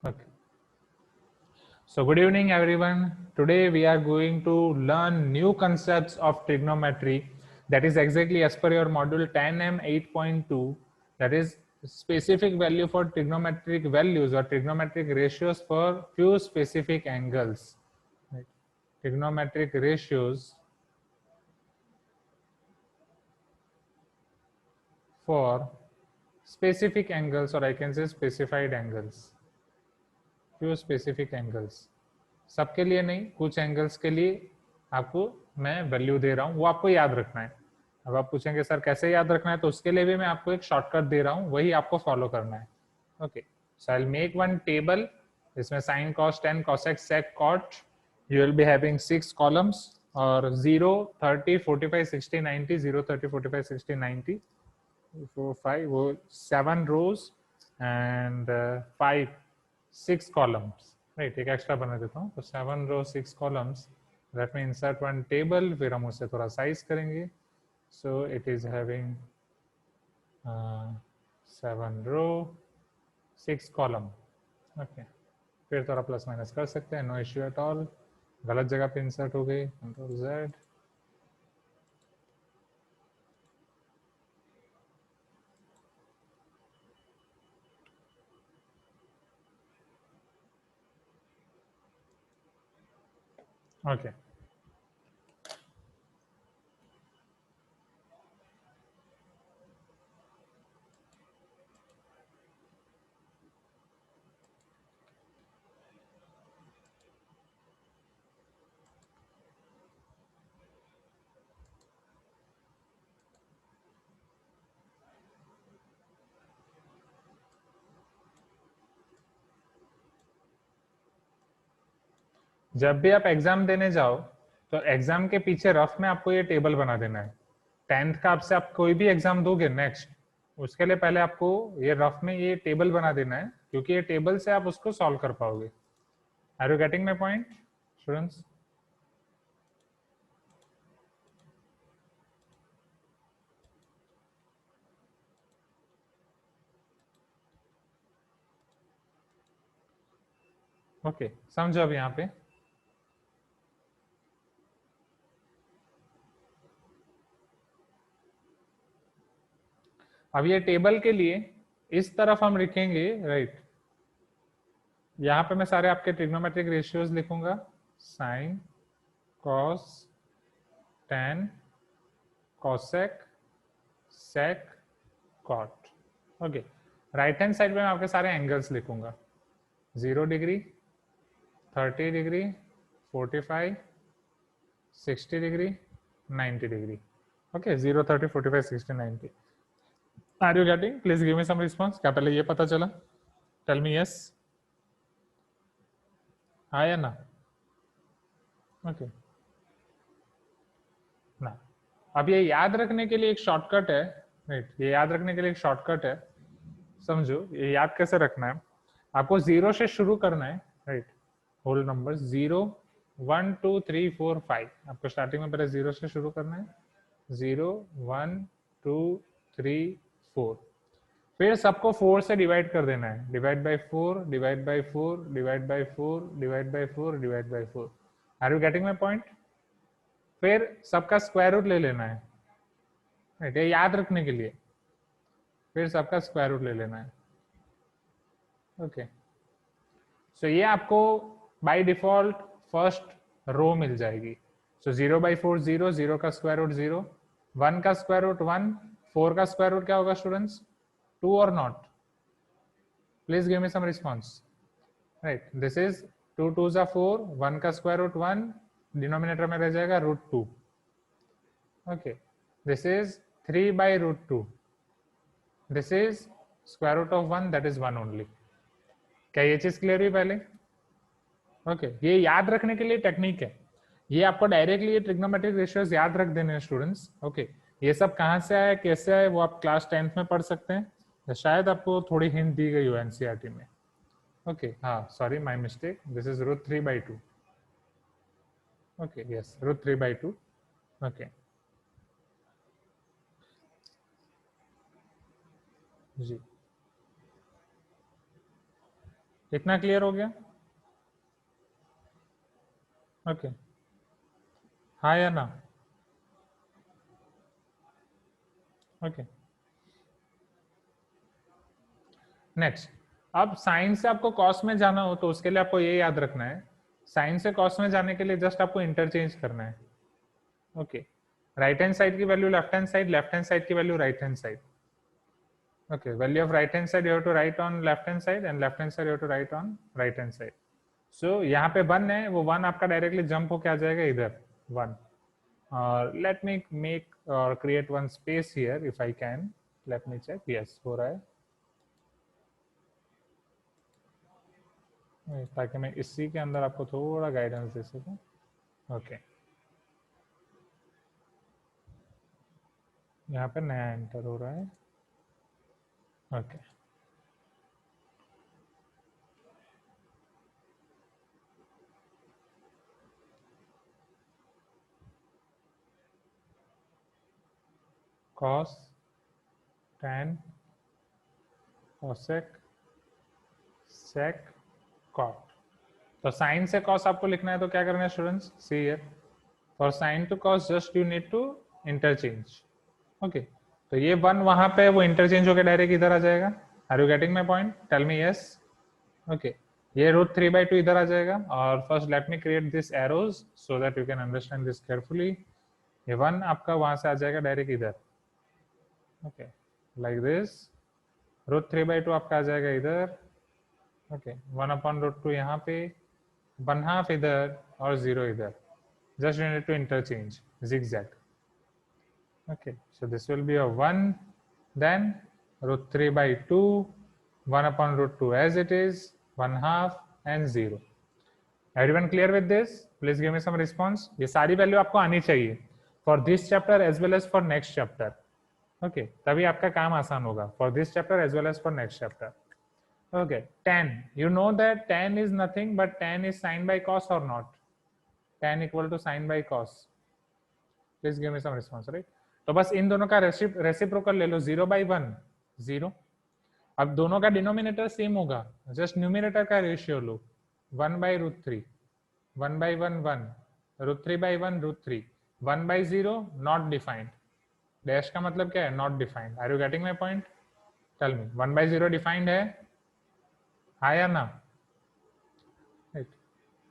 Okay. So good evening everyone. Today we are going to learn new concepts of trigonometry, that is exactly as per your module 10M 8.2, that is specific value for trigonometric values or trigonometric ratios for few specific angles. Right. Trigonometric ratios for specific angles, or I can say specified angles. Few specific angles, सबके लिए नहीं, कुछ angles के लिए आपको मैं value दे रहा हूँ, वो आपको याद रखना है. अब आप पूछेंगे सर कैसे याद रखना है, तो उसके लिए भी मैं आपको एक शॉर्टकट दे रहा हूँ, वही आपको फॉलो करना है. Okay, so I will make one table, इसमें sine cos tan cosec sec cot, you will be having 6 columns और 0 30 45 60 90, 0 30 45 60 90, 4 5 वो 7 rows and 5 6 columns, राइट. एक एक्स्ट्रा बना देता हूँ, तो 7 rows 6 columns, let me insert one table, फिर हम उसे थोड़ा साइज करेंगे. सो it is having 7 row 6 column. Okay, फिर थोड़ा प्लस माइनस कर सकते हैं, नो इश्यू एट ऑल. गलत जगह पे इंसर्ट हो गई, कंट्रोल जेड. ओके, जब भी आप एग्जाम देने जाओ तो एग्जाम के पीछे रफ में आपको ये टेबल बना देना है. 10th का आपसे आप कोई भी एग्जाम दोगे नेक्स्ट, उसके लिए पहले आपको ये रफ में ये टेबल बना देना है, क्योंकि ये टेबल से आप उसको सॉल्व कर पाओगे. Are you getting my point students? Okay, समझो अब यहाँ पे. अब ये टेबल के लिए इस तरफ हम लिखेंगे, राइट. यहाँ पे मैं सारे आपके ट्रिग्नोमेट्रिक रेशियोज लिखूंगा, sine cos tan cosec sec cot. Okay, right hand side में मैं आपके सारे एंगल्स लिखूंगा, 0 degree 30 degree 45 60 degree 90 degree. Okay, 0 30 45 60 90. Are you getting? Please give me some response. क्या पहले ये पता चला? टेल मी यस, हाँ या ना? ओके ना. अब ये याद रखने के लिए एक शॉर्टकट है, राइट. ये याद रखने के लिए एक शॉर्टकट है, समझो. ये याद कैसे रखना है, आपको 0 से शुरू करना है, राइट. होल नंबर 0 1 2 3 4 5, आपको स्टार्टिंग में पहले 0 से शुरू करना है. 0 1 2 3 4, फिर सबको 4 से डिवाइड कर देना है. Divide by 4 divide by 4 divide by 4 divide by 4 divide by 4. Are you getting my point? फिर सबका स्क्वायर रूट ले लेना है, राइट, ये याद रखने के लिए. फिर सबका स्क्वायर रूट ले लेना है. ओके, सो ये आपको बाय डिफॉल्ट फर्स्ट रो मिल जाएगी. सो 0 बाई 4 0, 0 का स्क्वायर रूट 0, 1 का स्क्वायर रूट 1, 4 का स्क्वायर रूट क्या होगा स्टूडेंट्स? 2 और not? Please give me some response. Right, this is 2 2 जा 4, 1 का स्क्वायर रूट 1, डिनोमिनेटर में रह जाएगा root 2. Okay, this is 3 by root 2, this is square root of 1, that is 1 only. क्या ये चीज क्लियर हुई पहले? ओके, ये याद रखने के लिए टेक्निक है. ये आपको डायरेक्टली ये ट्रिग्नोमेट्रिक रेशियोज याद रख देने हैं स्टूडेंट्स. ओके, ये सब कहाँ से आया कैसे आया वो आप क्लास 10th में पढ़ सकते हैं, शायद आपको थोड़ी हिंट दी गई हो एनसीईआरटी में. ओके, हाँ, sorry my mistake, this is root 3 by 2. Okay, yes, root 3 by 2. Okay जी, इतना क्लियर हो गया? ओके, हाँ या ना? Okay, next. अब साइन से आपको कॉस में जाना हो तो उसके लिए आपको ये याद रखना है, साइन से कॉस में जाने के लिए जस्ट आपको इंटरचेंज करना है। ओके, राइट हैंड साइड की value left hand side, left hand side की value right hand side. Okay, value of right hand side you have to write on left hand side and left hand side you have to write on right hand side. So यहाँ पे 1 है, वो 1 आपका directly jump होके आ जाएगा इधर 1. Let me make or create one space here if I can. Let me check. Yes, हो रहा है, ताकि मैं इसी के अंदर आपको थोड़ा गाइडेंस दे सकूं. ओके, यहाँ पे नया एंटर हो रहा है. Okay, cos, tan, cosec, sec, cot. तो साइन से कॉस आपको लिखना है तो क्या करना है students? See here, for sine to cos just you need to interchange. Okay, तो ये 1 वहां पे वो इंटरचेंज होकर डायरेक्ट इधर आ जाएगा. Are you getting my point? Tell me yes. Okay, ये √3/2 इधर आ जाएगा. और first let me create this arrows so that you can understand this carefully. ये 1 आपका वहां से आ जाएगा डायरेक्ट इधर. Okay, like this. √3/2 आपका आ जाएगा इधर. ओके, 1/√2 यहाँ पे, 1/2 इधर और 0 इधर. Just you need to interchange zigzag. Okay, so this will be a 1, then √3/2, 1/√2 as it is, 1/2 and 0. Everyone clear with this? Please give me some response. ये सारी वैल्यू आपको आनी चाहिए for this chapter as well as for next chapter. Okay, तभी आपका काम आसान होगा for this chapter as well as for next chapter. Okay, tan. You know that tan is nothing but tan is sin by cos or not? Tan equal to sin by cos. Please give me some response, right? तो बस इन दोनों का reciprocal ले लो. 0/1 0. अब दोनों का denominator same होगा, just numerator का रेशियो लो. 1/√3, 1/1 1, √3/1 √3, 1/0 नॉट डिफाइंड. डैश का मतलब क्या है? Not defined. Are you getting my point? Tell me, 1/0 defined है, हाँ या ना?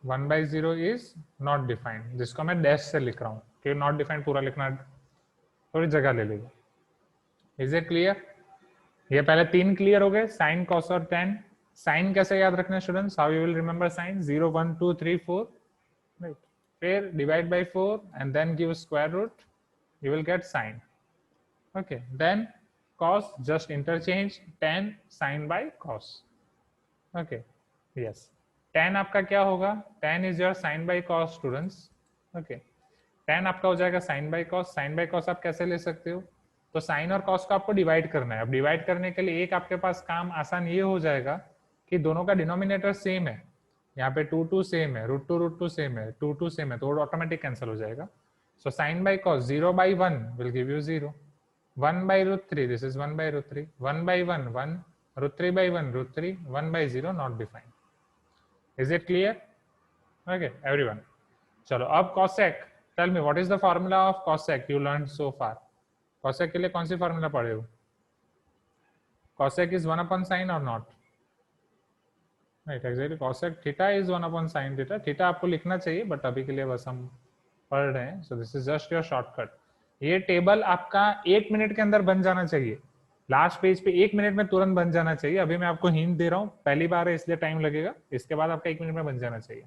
1/0 इज नॉट डिफाइंड, जिसको मैं डैश से लिख रहा हूँ, क्योंकि नॉट डिफाइंड पूरा लिखना थोड़ी जगह ले लेगा. Is it clear? ये पहले 3 क्लियर हो गए, साइन, कॉस और tan. साइन कैसे याद रखना है students? How you will remember sine? 0 1 2 3 4, right? फिर divide by 4 and then give square root, you will get sine. Okay, then cos just interchange tan sin by cos. Okay, yes, tan आपका क्या होगा? tan is your sin by cos students. Okay, tan आपका हो जाएगा sin by cos. sin by cos आप कैसे ले सकते हो? तो साइन और कॉस को आपको डिवाइड करना है. अब डिवाइड करने के लिए एक आपके पास काम आसान ये हो जाएगा कि दोनों का डिनोमिनेटर सेम है. यहाँ पे 2 2 सेम है, √2 सेम है, 2 2 सेम है, तो ऑटोमेटिक कैंसिल हो जाएगा. So sine by cos 0/1 will give you 0. 1/√3, this is 1/√3. 1/1 1, √3/1 √3, 1/0 not defined. Is it clear? Okay everyone, चलो अब cosec. Tell me what is the formula of cosec you learn so far. Cosec के लिए कौन सी formula पढ़े हो? Cosec is 1/sin और not? Right, actually cosec theta is 1/sin theta. Theta आपको लिखना चाहिए बट अभी के लिए बस हम पढ़ रहे हैं. सो this is just your shortcut. ये टेबल आपका 1 मिनट के अंदर बन जाना चाहिए. लास्ट पेज पे 1 मिनट में तुरंत बन जाना चाहिए. अभी मैं आपको हिंट दे रहा हूँ, पहली बार है इसलिए टाइम लगेगा. इसके बाद आपका 1 मिनट में बन जाना चाहिए.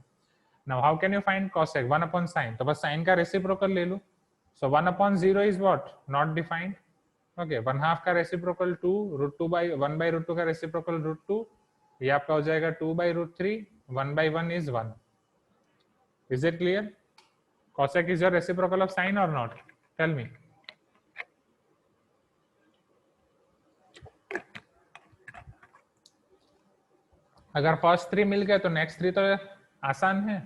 Now how can you find cosec? 1/sin. तो बस साइन का रेसिप्रोकल ले लो. सो 1/0 is what? Not defined. Okay, 1/2 का रेसिप्रोकल 2, √1/√2 का रेसिप्रोकल √2. ये आपका हो जाएगा 2/√3. 1/1 is 1. Is it clear? Cosec is your reciprocal of sin or not? Tell me. अगर फर्स्ट 3 मिल गए तो नेक्स्ट 3 तो आसान है.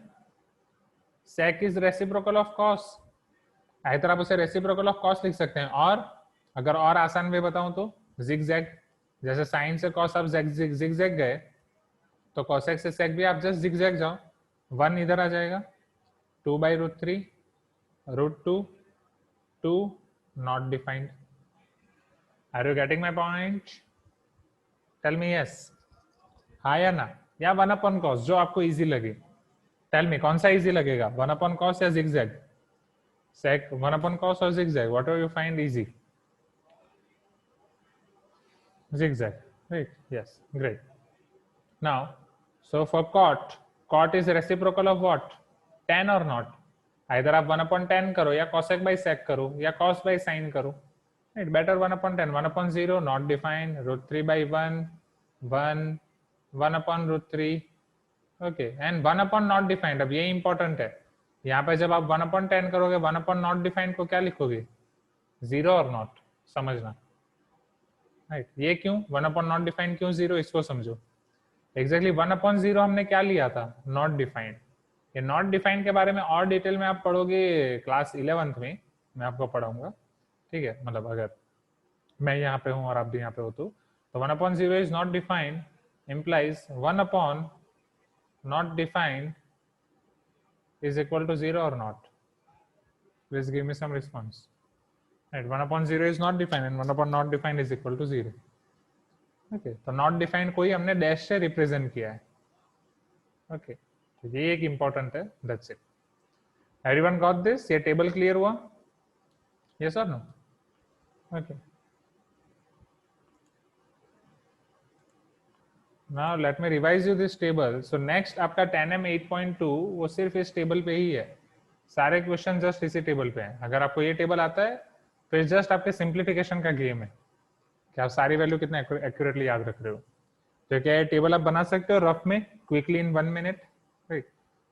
sec is reciprocal of cos. इधर आप उसे reciprocal of cos लिख सकते हैं. और अगर और आसान वे बताऊं तो zigzag. जैसे sin से cos आप zigzag गए, तो cosec से sec भी आप जस्ट zigzag जाओ, 1 इधर आ जाएगा, 2/√3, √2, 2 not defined. Are you getting my point? Tell me yes. हाँ या ना, या 1/cos जो आपको इजी लगे. टेल मी कौन सा इजी लगेगा, 1/cos या zigzag? sec 1/cos or zigzag, whatever you find easy. Zigzag, right? Yes, great. Now, so for cot is reciprocal of what? Tan or not? Either आप 1/tan करो या cosec by sec करो या cos by sin करो. Right, better 1/10, 1/0 not defined, √3/1, 1, 1/√3. Okay, and 1/ not defined. अब ये important है, यहाँ पे जब आप 1/10 करोगे 1/ नॉट डिफाइंड को क्या लिखोगे, 0 और नॉट. समझना, राइट? ये क्यों 1/ नॉट डिफाइंड, क्यों 0, इसको समझो. एग्जैक्टली 1/0 हमने क्या लिया था, नॉट डिफाइंड. ये नॉट डिफाइंड के बारे में और डिटेल में आप पढ़ोगे क्लास 11th में, मैं आपको पढ़ाऊंगा. ठीक है, मतलब अगर मैं यहाँ पे हूँ और आप भी यहाँ पे हो तो 1/0 is not defined implies 1/ not defined is equal to 0 or not? Please give me some response. Right, 1/0 is not defined and 1/ not defined is equal to 0. Okay, तो not defined को ही हमने डैश से रिप्रेजेंट किया है. Okay, तो ये एक important है. That's it. Everyone got this? ये टेबल क्लियर हुआ? Yes or no? Okay. Now let me revise you this table. So next आपका tan m 8.2 वो सिर्फ इस टेबल पे ही है. सारे क्वेश्चन जस्ट इसी टेबल पे हैं. अगर आपको ये टेबल आता है तो ये जस्ट आपके सिंप्लीफिकेशन का गेम है कि आप सारी वैल्यू कितने एक्यूरेटली याद रख रहे हो. तो क्या ये टेबल आप बना सकते हो रफ में quickly in 1 minute. Right,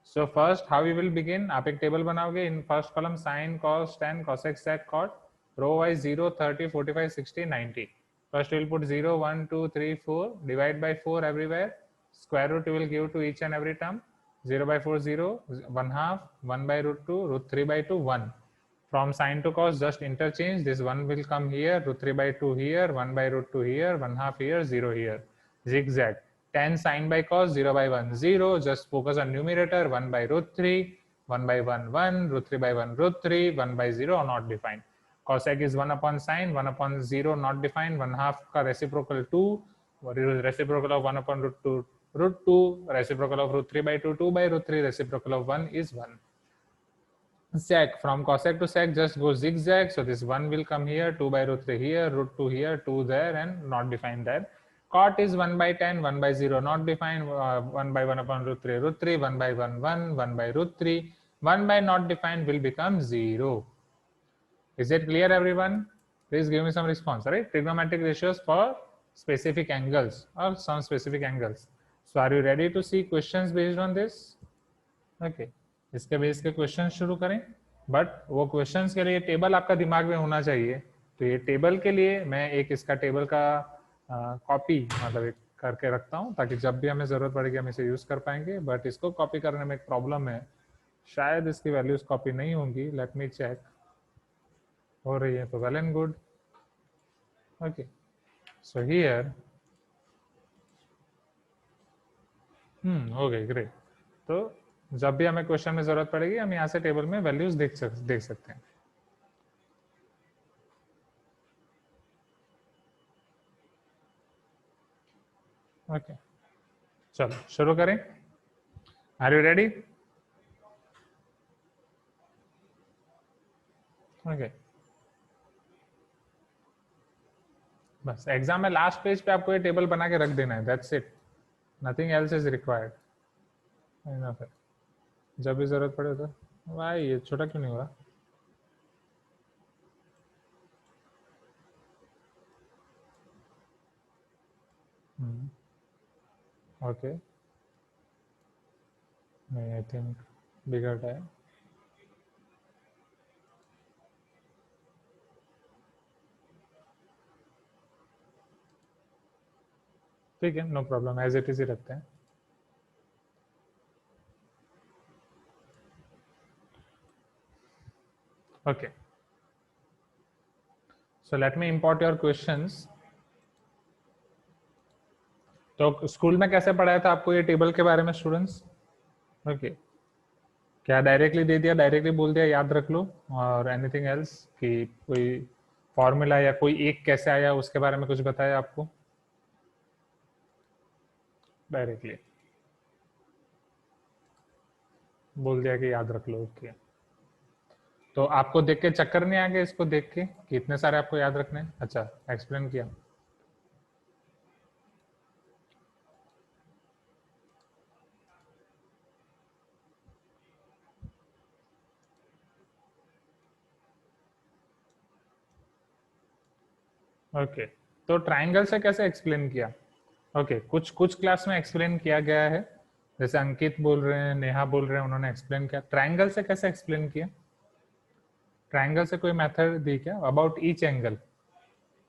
so first how we will begin. आप एक टेबल बनाओगे. In first column sine cos tan cosec sec cot, row wise 0 30 45 60 90. First we will put 0 1 2 3 4, divide by 4 everywhere, square root we will give to each and every term. 0/4 0, 1/2, 1/√2, √3/2 1. From sin to cos just interchange, this 1 will come here, √3/2 here, 1/√2 here, 1/2 here, 0 here. Zigzag, tan sin by cos 0/1 0, just focus on numerator, 1/√3, 1/1 1, √3/1 √3, 1/0 not defined. Cosec is 1/sin, 1/0 not defined, 1/2 का reciprocal 2, reciprocal of 1/√2 √2, reciprocal of √3/2 2/√3, reciprocal of 1 is 1. Sec, from cosec to sec just go zigzag, so this 1 will come here, 2/√3 here, √2 here, 2 there, and not defined there. Cot is 1/10, 1/0 not defined, 1/1/√3 √3, 1/1 1, 1/√3, 1 by not defined will become 0. Is it clear everyone? Please give me some response. Right, trigonometric ratios for specific angles or some specific angles. So are you ready to see questions based on this? Okay, इसके base के question शुरू करें. But वो questions के लिए table आपका दिमाग में होना चाहिए. तो ये टेबल के लिए मैं एक इसका टेबल का कॉपी मतलब एक करके रखता हूँ ताकि जब भी हमें जरूरत पड़ेगी हम इसे यूज कर पाएंगे. बट इसको कॉपी करने में एक प्रॉब्लम है, शायद इसकी वैल्यूज कॉपी नहीं होंगी. Let me check. हो रही है तो well and good. Okay, so here हो गई, ग्रेट. तो जब भी हमें क्वेश्चन में जरूरत पड़ेगी हम यहाँ से टेबल में वैल्यूज देख सकते हैं. ओके, चलो शुरू करें. Are you ready? ओके, बस एग्जाम में लास्ट पेज पे आपको ये टेबल बना के रख देना है. That's it, nothing else is required. जब भी जरूरत पड़े तो. भाई ये छोटा क्यों नहीं हुआ? ओके, नहीं आई थिंक बिगड़ है. ठीक है, no problem, as it is ही रखते हैं. Okay, so let me import your questions. तो स्कूल में कैसे पढ़ाया था आपको ये टेबल के बारे में स्टूडेंट्स? ओके, क्या डायरेक्टली दे दिया, डायरेक्टली बोल दिया याद रख लो, और एनीथिंग एल्स कि कोई फॉर्मूला या कोई एक कैसे आया उसके बारे में कुछ बताया आपको? डायरेक्टली बोल दिया कि याद रख लो। ओके, तो आपको देख के चक्कर नहीं आ गया इसको देख के कि इतने सारे आपको याद रखने हैं? अच्छा, एक्सप्लेन किया। ओके, तो ट्राइंगल से कैसे एक्सप्लेन किया? ओके, कुछ कुछ क्लास में एक्सप्लेन किया गया है, जैसे अंकित बोल रहे हैं, नेहा बोल रहे हैं, उन्होंने एक्सप्लेन किया। ट्राइंगल से कैसे एक्सप्लेन किया? ट्राइंगल से कोई मेथड दी क्या अबाउट ईच एंगल?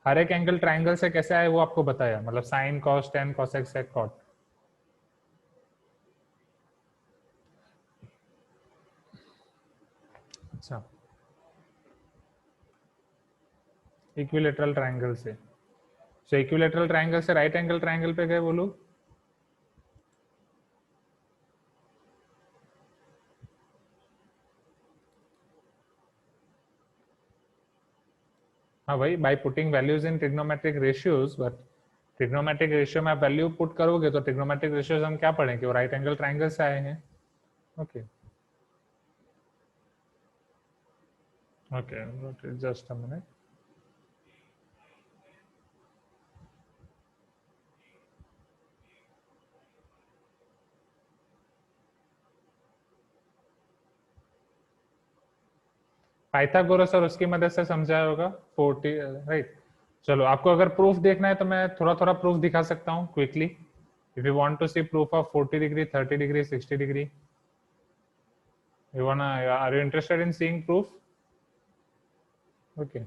हर एक एंगल ट्राइंगल से कैसे आए वो आपको बताया, मतलब sine cos tan cosec sec cot. अच्छा, इक्विलेटरल ट्राइंगल से। सो इक्विलेटरल ट्राइंगल से राइट एंगल ट्राइंगल पे गए वो लोग। हाँ भाई, by putting values in trigonometric ratios, but trigonometric ratio में आप वैल्यू पुट करोगे तो ट्रिग्नोमेट्रिक रेशियोज हम क्या पढ़ेंगे, वो राइट एंगल ट्राइंगल से आए हैं। Okay okay, just a minute. Pythagoras और उसकी मदद से समझाया होगा 40, राइट। चलो, आपको अगर प्रूफ देखना है तो मैं थोड़ा थोड़ा प्रूफ दिखा सकता हूँ quickly. If you want to see proof of 40 degree, 30 degree, 60 degree, are you interested in seeing proof? Okay,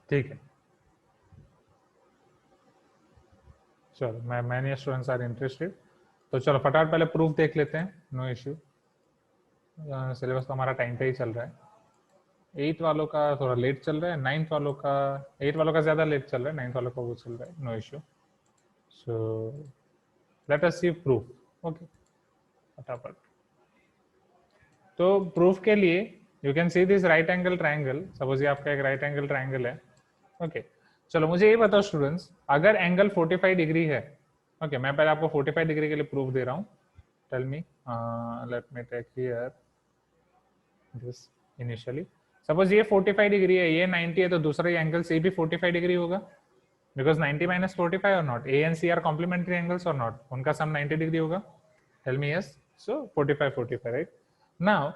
ठीक है। चलो, मैं मैनी स्टूडेंट्स आर इंटरेस्टेड, तो चलो फटाफट पहले प्रूफ देख लेते हैं, नो इश्यू। सिलेबस तो हमारा टाइम पे ही चल रहा है। 8 वालों का थोड़ा लेट चल रहा है, 9th वालों का, 8 वालों का ज़्यादा लेट चल रहा है, 9th वालों का वो चल रहा है, no issue. So let us see proof. Okay, फटाफट। तो प्रूफ के लिए you can see this right angle triangle. Suppose ये आपका एक राइट एंगल ट्राइंगल है। ओके, चलो मुझे ये बताओ स्टूडेंट्स, अगर एंगल 45 डिग्री है, ओके, मैं पहले आपको 45 डिग्री के लिए प्रूफ दे रहा हूँ। Tell me, let me take here this initially. Suppose ये 45 डिग्री है, ये 90 है, तो दूसरा ये एंगल सी भी 45 डिग्री होगा, बिकॉज 90 माइनस 45 और not, A and C are complementary angles और नॉट, उनका सम 90 डिग्री होगा। Tell me yes. So 45 45, right. Now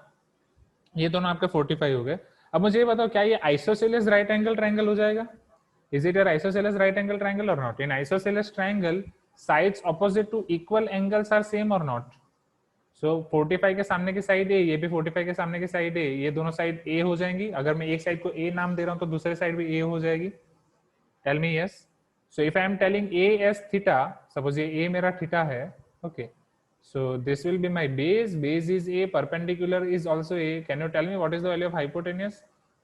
ये दोनों आपके 45 हो गए। अब मुझे ये बताओ, क्या ये आइसोसेलेस राइट एंगल ट्राइंगल हो जाएगा? Is it your isosceles right angle triangle और not? In isosceles triangle sides opposite to equal angles are same और नॉट? सो 45 के सामने की साइड ए, ये भी 45 के सामने की साइड ए, ये दोनों साइड ए हो जाएंगी। अगर मैं एक साइड को ए नाम दे रहा हूं तो दूसरे साइड भी ए हो जाएगी। Tell me yes. So if I am telling A as theta, suppose ये ए मेरा थीटा है, okay, so this will be my base is a, perpendicular is also a. Can you tell me what is the value of hypotenuse?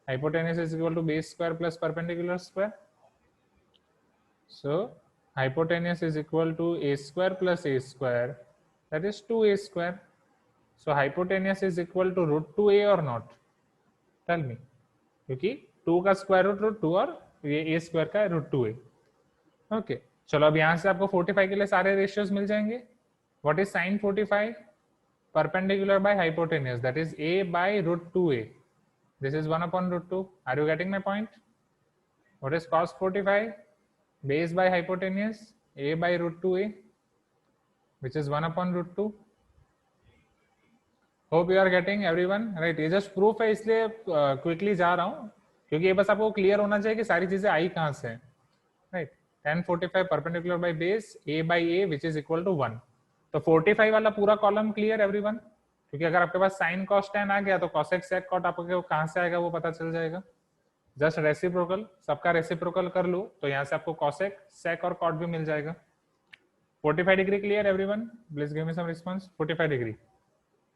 Hypotenuse is equal to base square plus perpendicular square. So hypotenuse is equal to a square plus a square, that is 2a square. So hypotenuse is equal to root 2a or not? Tell me, क्योंकि 2 का square root root 2 और ये a square का root 2a। Okay, चलो अब यहाँ से आपको 45 के लिए सारे रेशियोज मिल जाएंगे। What is sine 45? perpendicular by hypotenuse, that is a by root 2a. This is 1 upon root 2. Are you getting my point? What is cos 45? Base by hypotenuse, a by root 2a, which is 1 upon root 2. Hope you are getting everyone, right? ये just proof है, इसलिए quickly जा रहा हूँ, क्योंकि ये बस आपको क्लियर होना चाहिए कि सारी चीजें आई कहाँ से, right? tan 45 perpendicular by base a by a, which is equal to 1. तो 45 वाला पूरा कॉलम क्लियर एवरीवन? क्योंकि अगर आपके पास साइन कॉस टेन आ गया तो कॉसेक सेक कॉट आपको कहाँ से आएगा वो पता चल जाएगा। जस्ट रेसिप्रोकल, सबका रेसिप्रोकल कर लो तो यहाँ से आपको कॉसेक सेक और कॉट भी मिल जाएगा। 45 degree clear everyone? Please give me some response. 45 degree,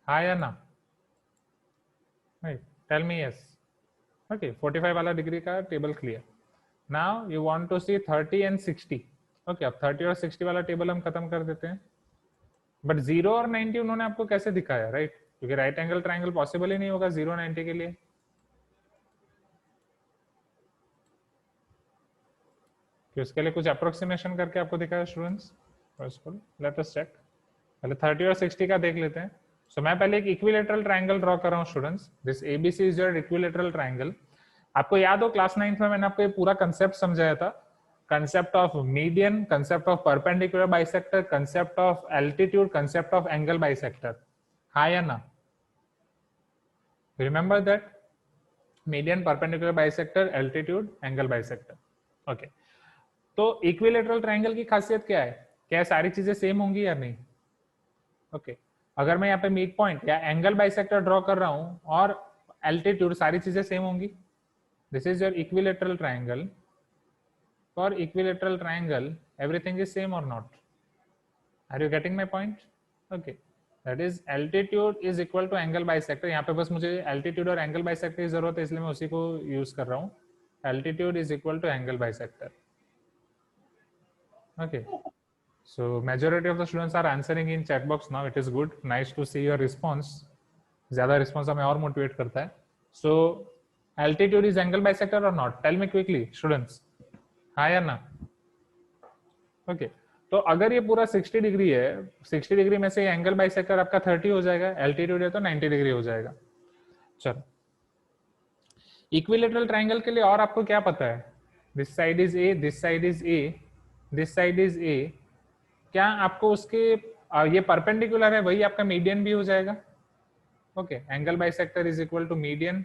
हाँ या ना? Tell me yes. ओके, 45 वाला डिग्री का table clear. Now you want to see 30 and 60। Okay, अब 30 और 60 वाला टेबल हम खत्म कर देते हैं। बट 0 और 90 उन्होंने आपको कैसे दिखाया, राइट? क्योंकि राइट एंगल ट्राइंगल पॉसिबल ही नहीं होगा 0 90 के लिए। कि उसके लिए कुछ अप्रोक्सीमेशन करके आपको दिखाया स्टूडेंट्स? Let us check. पहले 30 और 60 का देख लेते हैं। सो मैं पहले एक इक्विलेटरल ट्राइंगल ड्रॉ कर रहा हूँ students. This ABC is your equilateral triangle. आपको याद हो क्लास 9th में मैंने आपको ये पूरा कंसेप्ट समझाया था, concept of median, concept of perpendicular bisector, concept of altitude, concept of angle bisector. हाँ या ना? Remember that? Median, perpendicular bisector, altitude, angle bisector. Okay, तो इक्विलेटरल ट्राइंगल की खासियत क्या है? क्या सारी चीजें सेम होंगी या नहीं? ओके, अगर मैं यहाँ पे मिड पॉइंट या एंगल बाइसेक्टर ड्रॉ कर रहा हूँ और एल्टीट्यूड, सारी चीजें सेम होंगी। This is your equilateral triangle. For equilateral triangle everything is same और not? Are you getting my point? Okay, that is altitude is equal to angle bisector. यहाँ पे बस मुझे एल्टीट्यूड और एंगल बाइसेक्टर की जरूरत है, इसलिए मैं उसी को यूज कर रहा हूँ। Altitude is equal to angle bisector. Okay, so majority of the students are answering in chat box now. It is good, nice to see your response. ज्यादा रिस्पॉन्स हमें और मोटिवेट करता है। So altitude is angle bisector और not? Tell me quickly students, हाँ या ना? Okay, तो अगर ये पूरा 60 डिग्री है, 60 डिग्री में से एंगल बाइसेक्टर आपका 30 हो जाएगा, एल्टीट्यूड है तो 90 डिग्री हो जाएगा। चलो, इक्विलेटरल ट्राइंगल के लिए और आपको क्या पता है? This side is a, this side is a, this side is a. क्या आपको उसके ये परपेंडिकुलर है, वही आपका मीडियन भी हो जाएगा? Okay, angle bisector is equal to median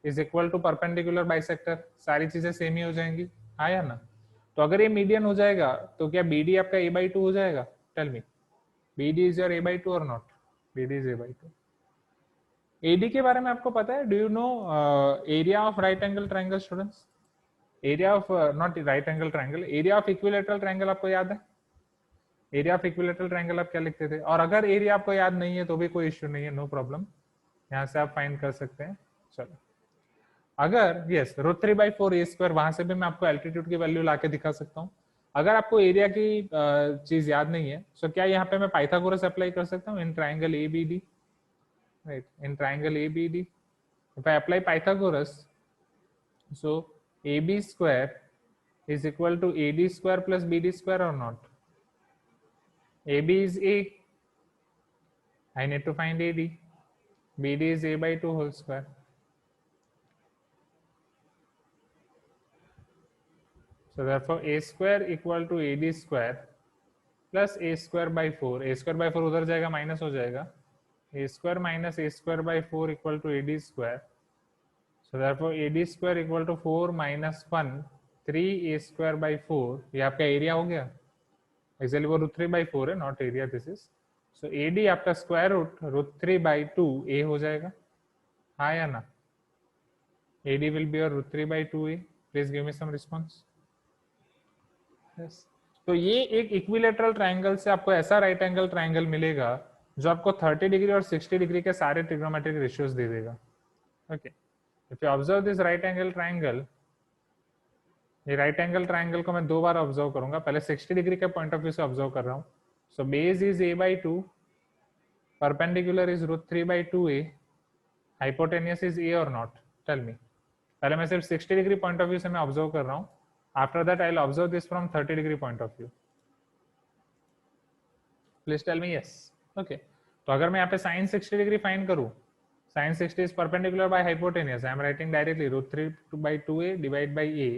is equal to perpendicular bisector, सारी चीजें सेम ही हो जाएंगी, हाँ या ना? तो अगर ये मीडियन हो जाएगा तो क्या बी डी आपका a/2 हो जाएगा? Tell me, B D is your a/2 और not? B D is a/2। AD के बारे में आपको पता है? Do you know area of right angle triangle students? Area of not right angle triangle, area of equilateral triangle आपको याद है? एरिया ऑफ इक्विलेटरल ट्राइंगल आप क्या लिखते थे? और अगर एरिया आपको याद नहीं है तो भी कोई इश्यू नहीं है, नो प्रॉब्लम, यहाँ से आप फाइंड कर सकते हैं। चलो, अगर यस √3/4a², वहां से भी मैं आपको एल्टीट्यूड की वैल्यू लाके दिखा सकता हूँ। अगर आपको एरिया की चीज याद नहीं है, सो क्या यहाँ पे मैं पाइथागोरस अप्लाई कर सकता हूँ in triangle ABD? Right, in triangle ABD if I apply Pythagoras, so AB² is equal to AD² plus BD² or not? AB is A, I need to find AD. BD is a/2 whole square. So therefore a² equal to AD² plus a²/4. a²/4 उधर जाएगा, minus हो जाएगा। a² minus a²/4 equal to AD². So therefore AD² equal to 4 minus 1, 3a²/4। ये आपका area हो गया। Actually वो √3/4 है, not area this is. So AD आपका स्क्वायर रूट √3/2a हो जाएगा, हाँ या ना? AD will be your √3/2a. Please give me some response. Yes. तो ये एक इक्विलेटरल ट्राइंगल से आपको ऐसा राइट एंगल ट्राइंगल मिलेगा जो आपको 30 डिग्री और 60 डिग्री के सारे ट्रिग्नोमेट्रिक रेशियोज दे देगा। Okay, if you observe this right angle triangle, ये राइट एंगल ट्राइंगल को मैं दो बार ऑब्जर्व करूंगा। पहले 60 डिग्री के पॉइंट ऑफ व्यू से ऑब्जर्व कर रहा हूँ। So base is a/2, perpendicular is √3/2a, hypotenuse is a और नॉट? Tell me. पहले मैं सिर्फ 60 डिग्री पॉइंट ऑफ व्यू से मैं ऑब्जर्व कर रहा हूँ। After that I will observe this from 30 degree point of view. Please tell me yes. Okay, तो अगर मैं यहाँ पे साइन 60 डिग्री फाइंड करूँ, sine 60 is perpendicular by hypotenuse, I am writing directly √3/2a divide by a,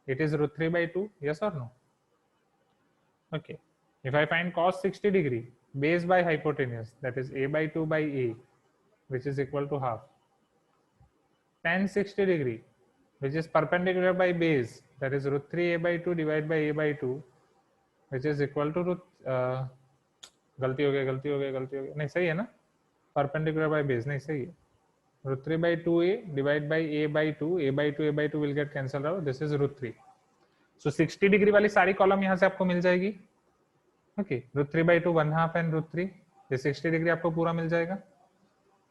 it is √3/2, yes or no? Okay, if I find cos 60 degree base by hypotenuse, that is a/2 by a, which is equal to half. Tan 60 degree which is perpendicular by base, that is √3a/2 divided by a/2, which is equal to गलती हो गई, नहीं सही है ना? Perpendicular by base नहीं सही है। √3/2a divide bye a/2 will get cancelled out, this is √3. So 60 degree वाली सारी कॉलम यहाँ से आपको मिल जाएगी। ओके, √3/2 1/2 एंड √3, ये 60 डिग्री आपको पूरा मिल जाएगा,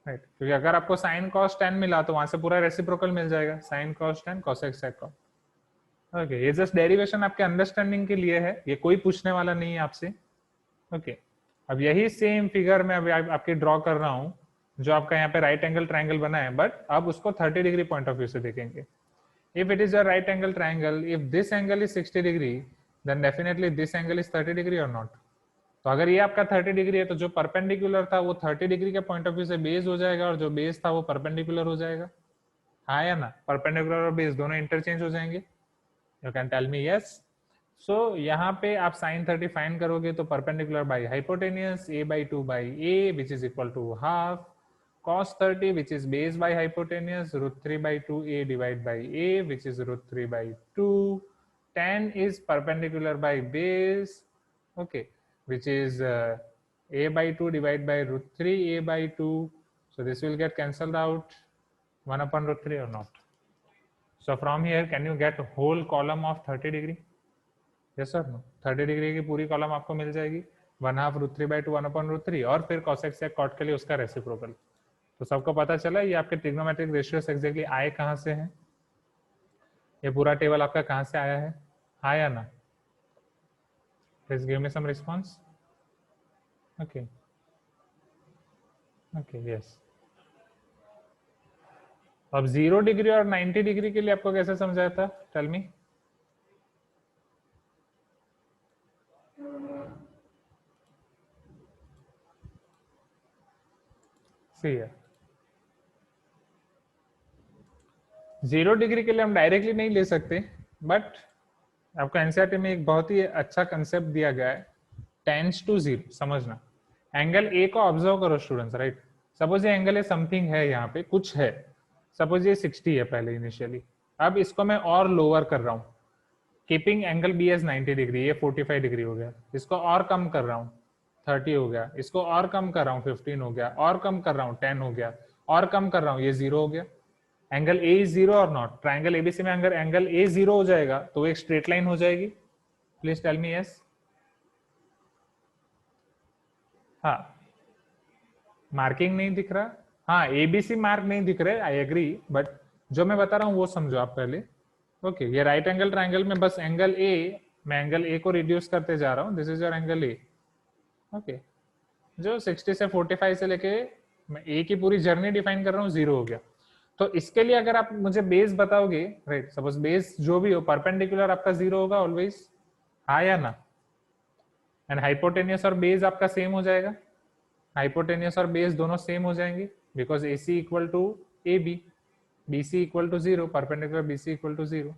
राइट? क्योंकि अगर आपको साइन cos tan मिला तो वहां से पूरा रेसिप्रोकल मिल जाएगा, sine cos tan cosec sec cot। Okay, ये जस्ट डेरिवेशन आपके अंडरस्टैंडिंग के लिए है, ये कोई पूछने वाला नहीं है आपसे। ओके, अब यही सेम फिगर मैं अभी आपके ड्रॉ कर रहा हूँ, जो आपका यहाँ पे राइट एंगल ट्रायंगल बना है, बट अब उसको 30 डिग्री पॉइंट ऑफ व्यू से देखेंगे। If it is a right angle triangle, if this angle is 60 degree, then definitely this angle is 30 degree और नॉट। तो अगर ये आपका 30 डिग्री है, तो जो परपेंडिकुलर था वो 30 डिग्री के पॉइंट ऑफ व्यू से बेस हो जाएगा, और जो बेस था वो परपेंडिकुलर हो जाएगा। हाँ या ना? परपेंडिकुलर और बेस दोनों इंटरचेंज हो जाएंगे। You can tell me yes. So यहाँ पे आप साइन 30 फाइंड करोगे, तो perpendicular by hypotenuse a by 2 by a which is equal to half cos 30 which is base by hypotenuse root 3 by 2a divided by a which is root 3 by 2 tan is perpendicular by base, okay, which is a by 2 divided by root 3 a by 2, so this will get cancelled out 1 upon root 3 or not. So from here can you get whole column of 30 degree? Yes sir no, 30 degree की पूरी column आपको मिल जाएगी, 1/2 root 3 by 2 1/√3, और फिर cosec से cot के लिए उसका रेसिप्रोकल। तो सबको पता चला ये आपके ट्रिग्नोमेट्रिक रेशियोस एग्जैक्टली आए कहाँ से हैं, ये पूरा टेबल आपका कहाँ से आया है, हाँ या ना? Please give me some response. Okay okay yes. अब 0 डिग्री और 90 डिग्री के लिए आपको कैसे समझाया था, टेल मी। सी है, 0 डिग्री के लिए हम डायरेक्टली नहीं ले सकते, बट आपको एनसीईआरटी में एक बहुत ही अच्छा कंसेप्ट दिया गया है, टेंस टू 0। समझना, एंगल ए को ऑब्जर्व करो स्टूडेंट्स, राइट। सपोज ये एंगल है, समथिंग है यहाँ पे, कुछ है, सपोज ये 60 है पहले इनिशियली, अब इसको मैं और लोअर कर रहा हूँ, keeping angle B as 90 degree, ये 45 डिग्री हो गया, इसको और कम कर रहा हूँ 30 हो गया, इसको और कम कर रहा हूँ 15 हो गया, और कम कर रहा हूँ 10 हो गया, और कम कर रहा हूँ, ये 0 हो गया। एंगल ए इज 0 और नॉट? ट्राइंगल एबीसी में अगर एंगल ए 0 हो जाएगा तो वो एक स्ट्रेट लाइन हो जाएगी। Please tell me yes. हाँ, मार्किंग नहीं दिख रहा, हाँ एबीसी मार्क नहीं दिख रहे, आई एग्री, बट जो मैं बता रहा हूँ वो समझो आप पहले। ओके, ये राइट एंगल ट्राइंगल में बस एंगल ए, मैं एंगल ए को रिड्यूस करते जा रहा हूँ, this is your angle A. Okay, जो 60 से 45 से लेके मैं ए की पूरी जर्नी डिफाइन कर रहा हूँ, 0 हो गया। तो इसके लिए अगर आप मुझे बेस बताओगे, राइट, सपोज बेस जो भी हो परपेंडिकुलर आपका 0 होगा ऑलवेज, हाँ या ना? एंड हाइपोटेनियस और बेस आपका सेम हो जाएगा, हाइपोटेनियस और बेस दोनों सेम हो जाएंगे, because A C equal to A B, B C equal to 0, perpendicular B C equal to 0।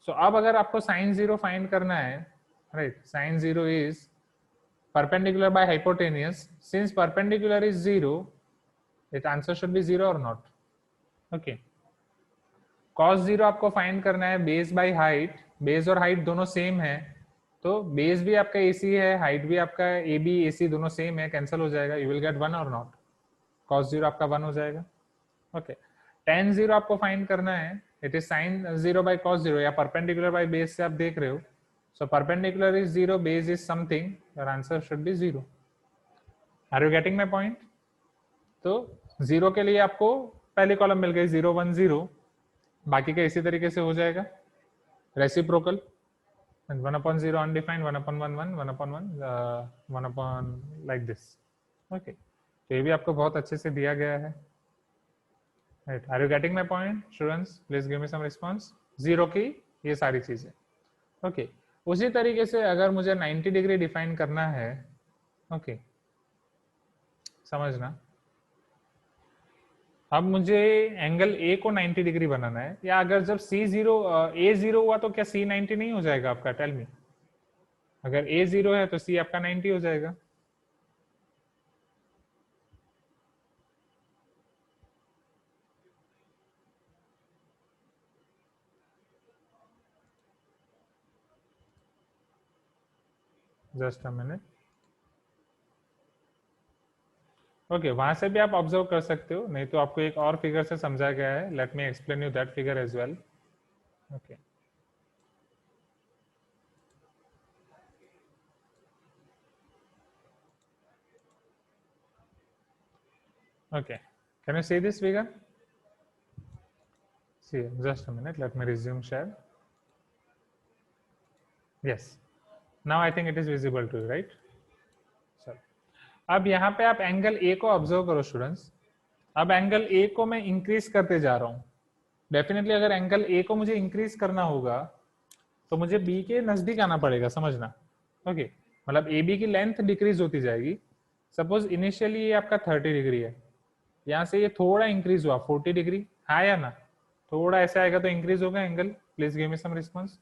So अब अगर आपको साइन 0 फाइंड करना है, right, sine 0 is perpendicular by hypotenuse, since perpendicular is 0, its answer should be 0 or not. Okay, cos 0 आपको find करना है base by height, base और height दोनों सेम है, तो बेस भी आपका AC है, हाइट भी आपका AB AC दोनों सेम है, कैंसिल हो जाएगा, यू विल गेट 1 और नॉट, cos 0 आपका 1 हो जाएगा। ओके, tan 0 आपको फाइंड करना है, it is sin 0 by cos 0, या परपेंडिकुलर बाय बेस से आप देख रहे हो, so perpendicular is 0, base is something, your answer should be 0. Are you getting my point? तो 0 के लिए आपको पहली कॉलम मिल गई 0 1 0, बाकी का इसी तरीके से हो जाएगा reciprocal, 1/0 undefined, 1/1 1, 1/1 1/, like this. Okay, तो ये भी आपको बहुत अच्छे से दिया गया है, right. Are you getting my point students? Please give me some response. 0 की ये सारी चीजें, ओके। उसी तरीके से अगर मुझे 90 डिग्री डिफाइन करना है, ओके, समझना, अब मुझे एंगल ए को 90 डिग्री बनाना है, या अगर जब ए 0 हुआ तो क्या सी 90 नहीं हो जाएगा आपका? टेल मी, अगर ए 0 है तो सी आपका 90 हो जाएगा। Just a minute. ओके, वहां से भी आप ऑब्जर्व कर सकते हो, नहीं तो आपको एक और फिगर से समझा गया है, let me explain you that figure as well. Okay, okay, can you see this figure? See, just a minute, let me resume share. Yes, now I think it is visible to you, right? Sir, अब यहाँ पे आप angle A को observe करो students. अब angle A को मैं increase करते जा रहा हूँ। डेफिनेटली अगर एंगल ए को मुझे इंक्रीज करना होगा तो मुझे बी के नजदीक आना पड़ेगा, समझना। ओके, मतलब ए बी की लेंथ डिक्रीज होती जाएगी। सपोज इनिशियली ये आपका 30 डिग्री है, यहाँ से ये थोड़ा इंक्रीज हुआ 40 डिग्री, हाँ या ना? थोड़ा ऐसे आएगा तो इंक्रीज होगा angle. Please give me some response.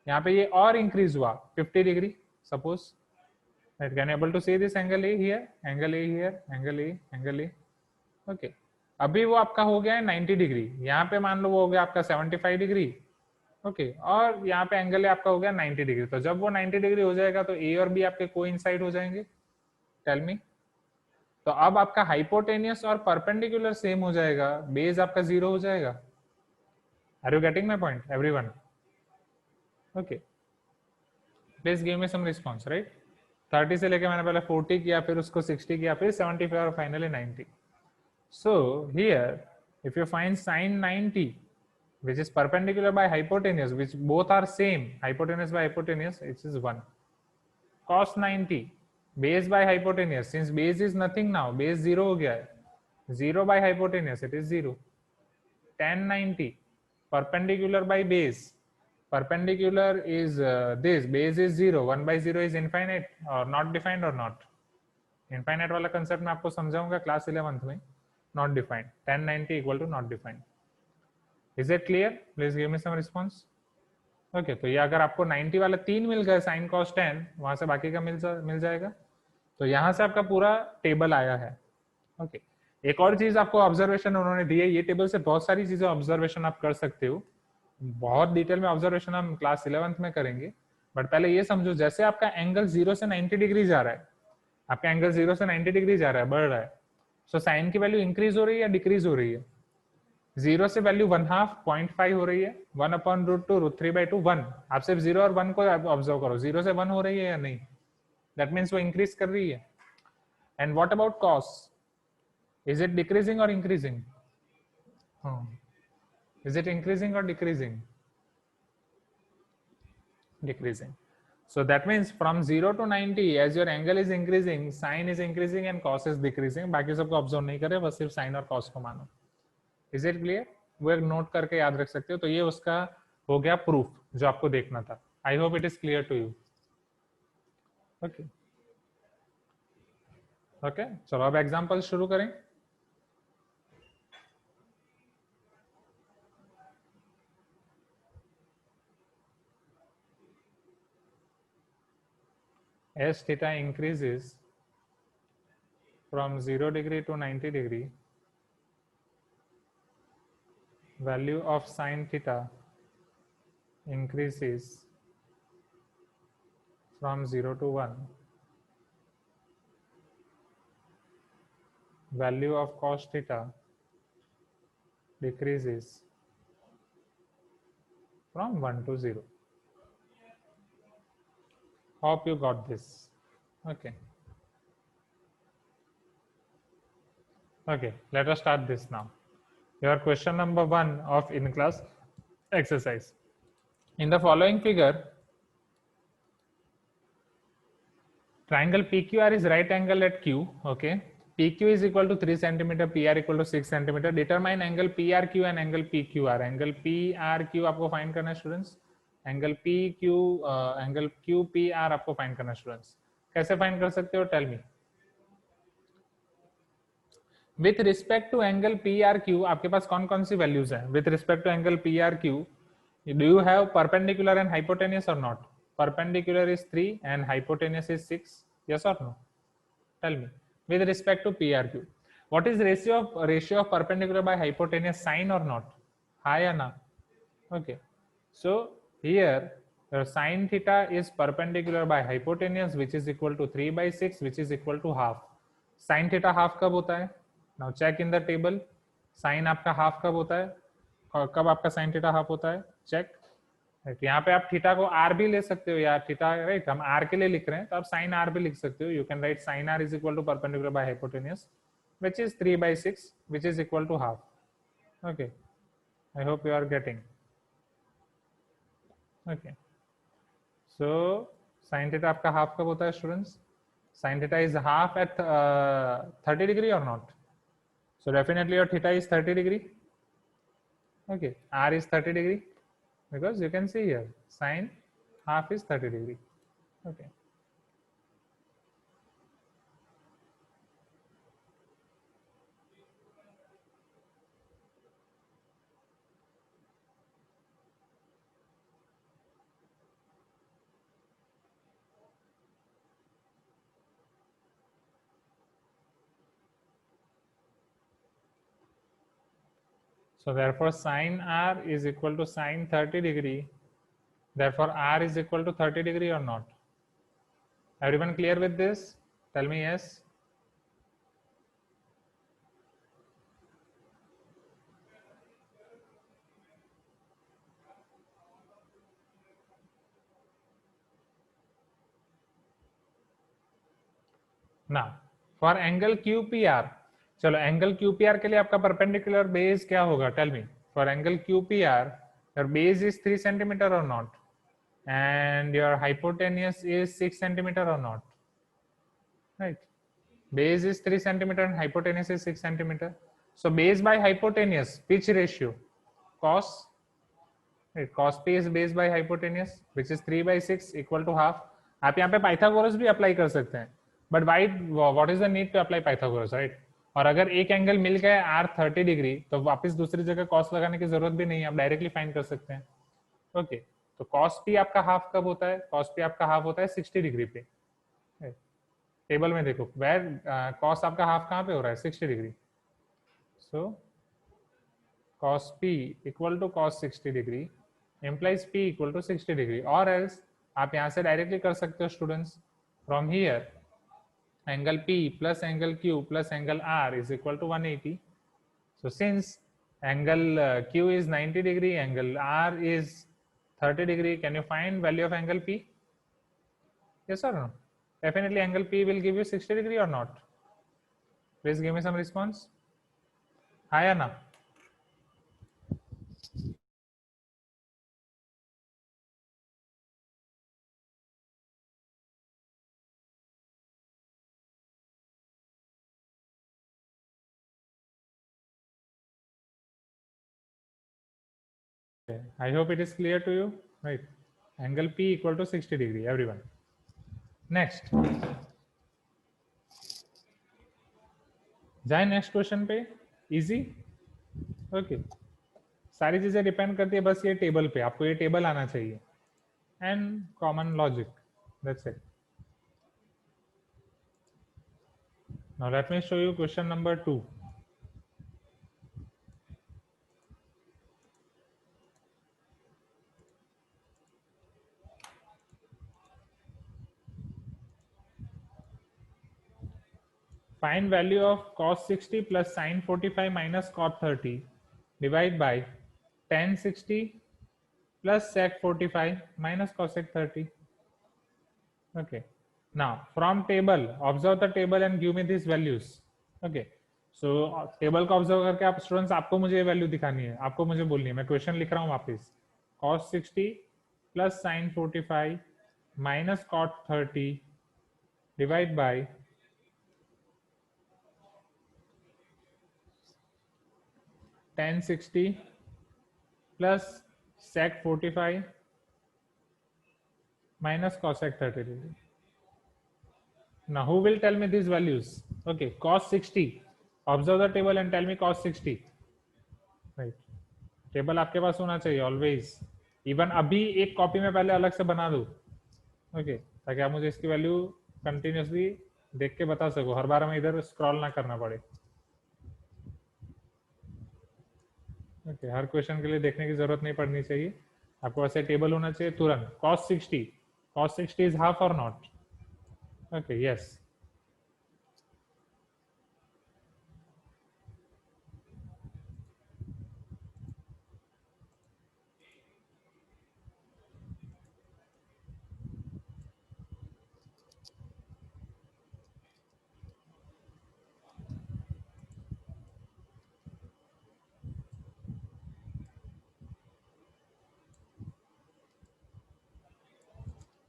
यहाँ पे ये और इंक्रीज हुआ 50 degree suppose. Right, can you able to see this angle A here, angle A here, angle A, angle A. Okay. अभी वो आपका हो गया है 90 डिग्री, यहाँ पे मान लो वो हो गया आपका 75 डिग्री। ओके, और यहाँ पे एंगल आपका हो गया 90 डिग्री। तो जब वो 90 डिग्री हो जाएगा तो ए और बी आपके कोइंसाइड हो जाएंगे। Tell me. तो अब आपका हाइपोटेनियस और परपेंडिकुलर सेम हो जाएगा, बेस आपका जीरो हो जाएगा। Are you getting my point everyone? Okay, please give me some response, right? 30 से लेके मैंने पहले 40 किया, फिर उसको 60 किया, फिर 75 और finally 90। So here, if you find sine 90, which is perpendicular by hypotenuse, which both are same, hypotenuse by hypotenuse, it is 1. Cos 90, base by hypotenuse, since base is nothing now, base 0 हो गया है, 0 by hypotenuse, it is 0. Tan 90, perpendicular by base, perpendicular is this, base is 0, 1 by 0 is infinite or not defined or not? Infinite वाला concept मैं आपको समझाऊंगा class 11th में। Not defined. Tan 90 equal to not defined. Is it clear? Please give me some response. Okay, तो ये अगर आपको 90 वाला 3 मिल गए sin cos tan, वहां से बाकी का मिल जाएगा। तो यहाँ से आपका पूरा टेबल आया है। ओके, एक और चीज आपको ऑब्जर्वेशन उन्होंने दी है, ये टेबल से बहुत सारी चीजें ऑब्जर्वेशन आप कर सकते हो। बहुत डिटेल में ऑब्जर्वेशन हम क्लास 11th में करेंगे, बट पहले ये समझो, जैसे आपका एंगल 0 से 90 डिग्री जा रहा है, आपका एंगल 0 से 90 डिग्री जा रहा है, बढ़ रहा है, सो साइन की वैल्यू इंक्रीज हो रही है या डिक्रीज हो रही है? 0 से वैल्यू 1/2 0.5 हो रही है, 1/√2 √3/2 1। आप सिर्फ 0 और 1 को ऑब्जर्व करो, 0 से 1 हो रही है या नहीं? दैट मीन्स वो इंक्रीज कर रही है। And what about cos? Is it decreasing और इंक्रीजिंग? इज इट इंक्रीजिंग और decreasing? Decreasing. So that means from 0 to 90, as your angle is increasing, sine is increasing and cos is decreasing. बाकी सबको observe नहीं करे, बस सिर्फ sign और cos को मानो। Is it clear? वो एक नोट करके याद रख सकते हो। तो ये उसका हो गया प्रूफ जो आपको देखना था। I hope it is clear to you. Okay okay, चलो अब एग्जांपल शुरू करें। as theta increases from 0 degree to 90 degree, value of sin theta increases from 0 to 1, value of cos theta decreases from 1 to 0. Hope you got this. Okay. Okay, let us start this now. Your question number 1 of in-class exercise. In the following figure, triangle PQR is right angle at Q. Okay. PQ is equal to 3 cm, PR equal to 6 cm. Determine angle PRQ and angle PQR. Angle PRQ आपको find करना है students. Angle P Q angle Q P R आपको find करना students. कैसे find कर सकते हो? Tell me. With respect to angle P R Q आपके पास कौन कौन सी वैल्यूज है? With respect to angle P R Q, do you have perpendicular and hypotenuse और not? Perpendicular is 3 and hypotenuse is 6, yes or no? Tell me. With respect to PRQ, what is ratio of perpendicular by hypotenuse, sine or not? High or not? Okay, so here sine theta is perpendicular by hypotenuse, which is equal to 3 by 6, which is equal to half. Sine theta half कब होता है? Now check in the table. Sine आपका half कब होता है? कब आपका sine theta half होता है? Check. यहाँ पे आप थीटा को आर भी ले सकते हो यार, थीटा राइट हम आर के लिए लिख रहे हैं तो आप साइन आर भी लिख सकते हो। You can write sine R is equal to perpendicular by hypotenuse which is 3 by 6 which is equal to half. Okay, I hope you are getting. Okay, so sine theta आपका half कब होता है students? Sine theta is half at 30 degree और not? So definitely your theta is 30 degree. Okay, r is 30 degree because you can see here sine half is 30 degree. Okay. So therefore sine r is equal to sine 30 degree. Therefore r is equal to 30 degree or not? Everyone clear with this? Tell me yes. Now for angle QPR, चलो angle QPR के लिए आपका perpendicular base क्या होगा? Tell me. For angle QPR, your base is 3 centimeter or not? And your hypotenuse is 6 centimeter or not? Right. Base is 3 centimeter and hypotenuse is 6 centimeter. So base by hypotenuse, which ratio? Cos. Right. Cos P is base by hypotenuse, which is 3 by 6 equal to half. आप यहाँ पे Pythagoras भी apply कर सकते हैं, but why what is the need to apply Pythagoras, right? और अगर एक एंगल मिल गया आर 30 डिग्री तो वापस दूसरी जगह कॉस लगाने की जरूरत भी नहीं है, आप डायरेक्टली फाइंड कर सकते हैं. ओके, तो कॉस पी आपका हाफ कब होता है? कॉस पी आपका हाफ होता है 60 डिग्री पे. टेबल में देखो वेर कॉस आपका हाफ कहाँ पे हो रहा है? 60 degree. So cos p equal to cos 60 degree implies p equal to 60 degree. और एल्स आप यहाँ से डायरेक्टली कर सकते हो students, from here angle p plus angle q plus angle r is equal to 180. So since angle q is 90 degree, angle r is 30 degree, can you find value of angle p? Yes or no? Definitely angle p will give you 60 degree or not? Please give me some response. Hi or no? Okay. I hope it is clear to you, right? Angle p equal to 60 degree, everyone. Next, जाए next question पे. Easy. Okay, सारी चीजें depend करती है बस ये table पे, आपको ये टेबल आना चाहिए and common logic, that's it. Now let me show you question number 2. Find value of cos 60 plus sin 45 minus cot 30 divide by tan 60 plus sec 45 minus cosec 30. Okay, now from table observe the table and give me these values. Okay, so table को observe करके आप students आपको मुझे value दिखानी है, आपको मुझे बोलनी है. मैं क्वेश्चन लिख रहा हूँ वापस. cos 60 plus sin 45 minus cot 30 divide by tan 60 plus sec 45 minus cosec 30 degree. Now who will tell me these values? Okay, cos 60. Observe the table and tell me cos 60. Right. Table आपके पास होना चाहिए always. Even अभी एक copy में पहले अलग से बना दो. ओके, ताकि आप मुझे इसकी वैल्यू कंटिन्यूसली देख के बता सको, हर बार हमें इधर स्क्रॉल ना करना पड़े. ओके, हर क्वेश्चन के लिए देखने की जरूरत नहीं पड़नी चाहिए, आपको ऐसे टेबल होना चाहिए तुरंत. cos 60, cos 60 is half or not? Okay, yes.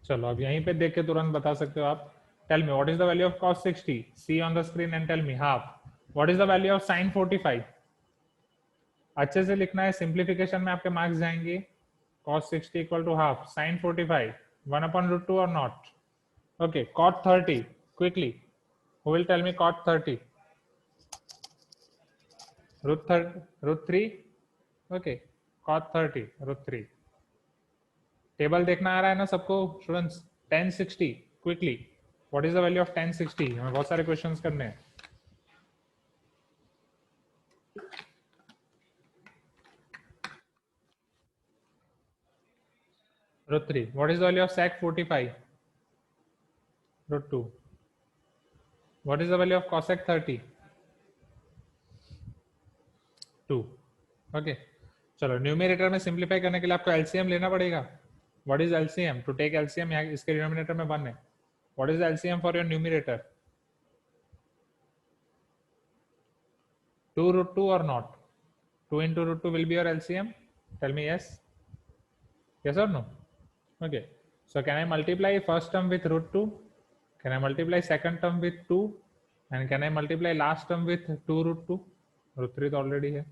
चलो अब यहीं पे देख के तुरंत बता सकते हो आप. Tell me what is the value of cos 60. See on the screen and tell me half. What is the value of sin 45. अच्छे से लिखना है, सिंप्लीफिकेशन में आपके मार्क्स जाएंगे. cos 60 equal to half sin 45 1/√2 और not. Okay cot 30 quickly. Who will tell me cot 30? √3. Okay cot 30 √3. Table देखना आ रहा है ना सबको students. 1060 quickly. What is the value of 1060? हमें बहुत सारे क्वेश्चंस करने हैं. √3. What is the value of sec 45? √2. What is the value of cosec 30? 2. Okay चलो न्यूमेरेटर में सिंप्लीफाई करने के लिए आपको एलसीएम लेना पड़ेगा. What is LCM? To take LCM यहाँ इसके डिनोमिनेटर में 1 है. What is LCM for your numerator? 2√2 or not? 2 into √2 will be your LCM. Tell me yes. Yes or no? Okay. So can I multiply first term with √2? Can I multiply second term with 2? And can I multiply last term with 2√2? √3 तो already है.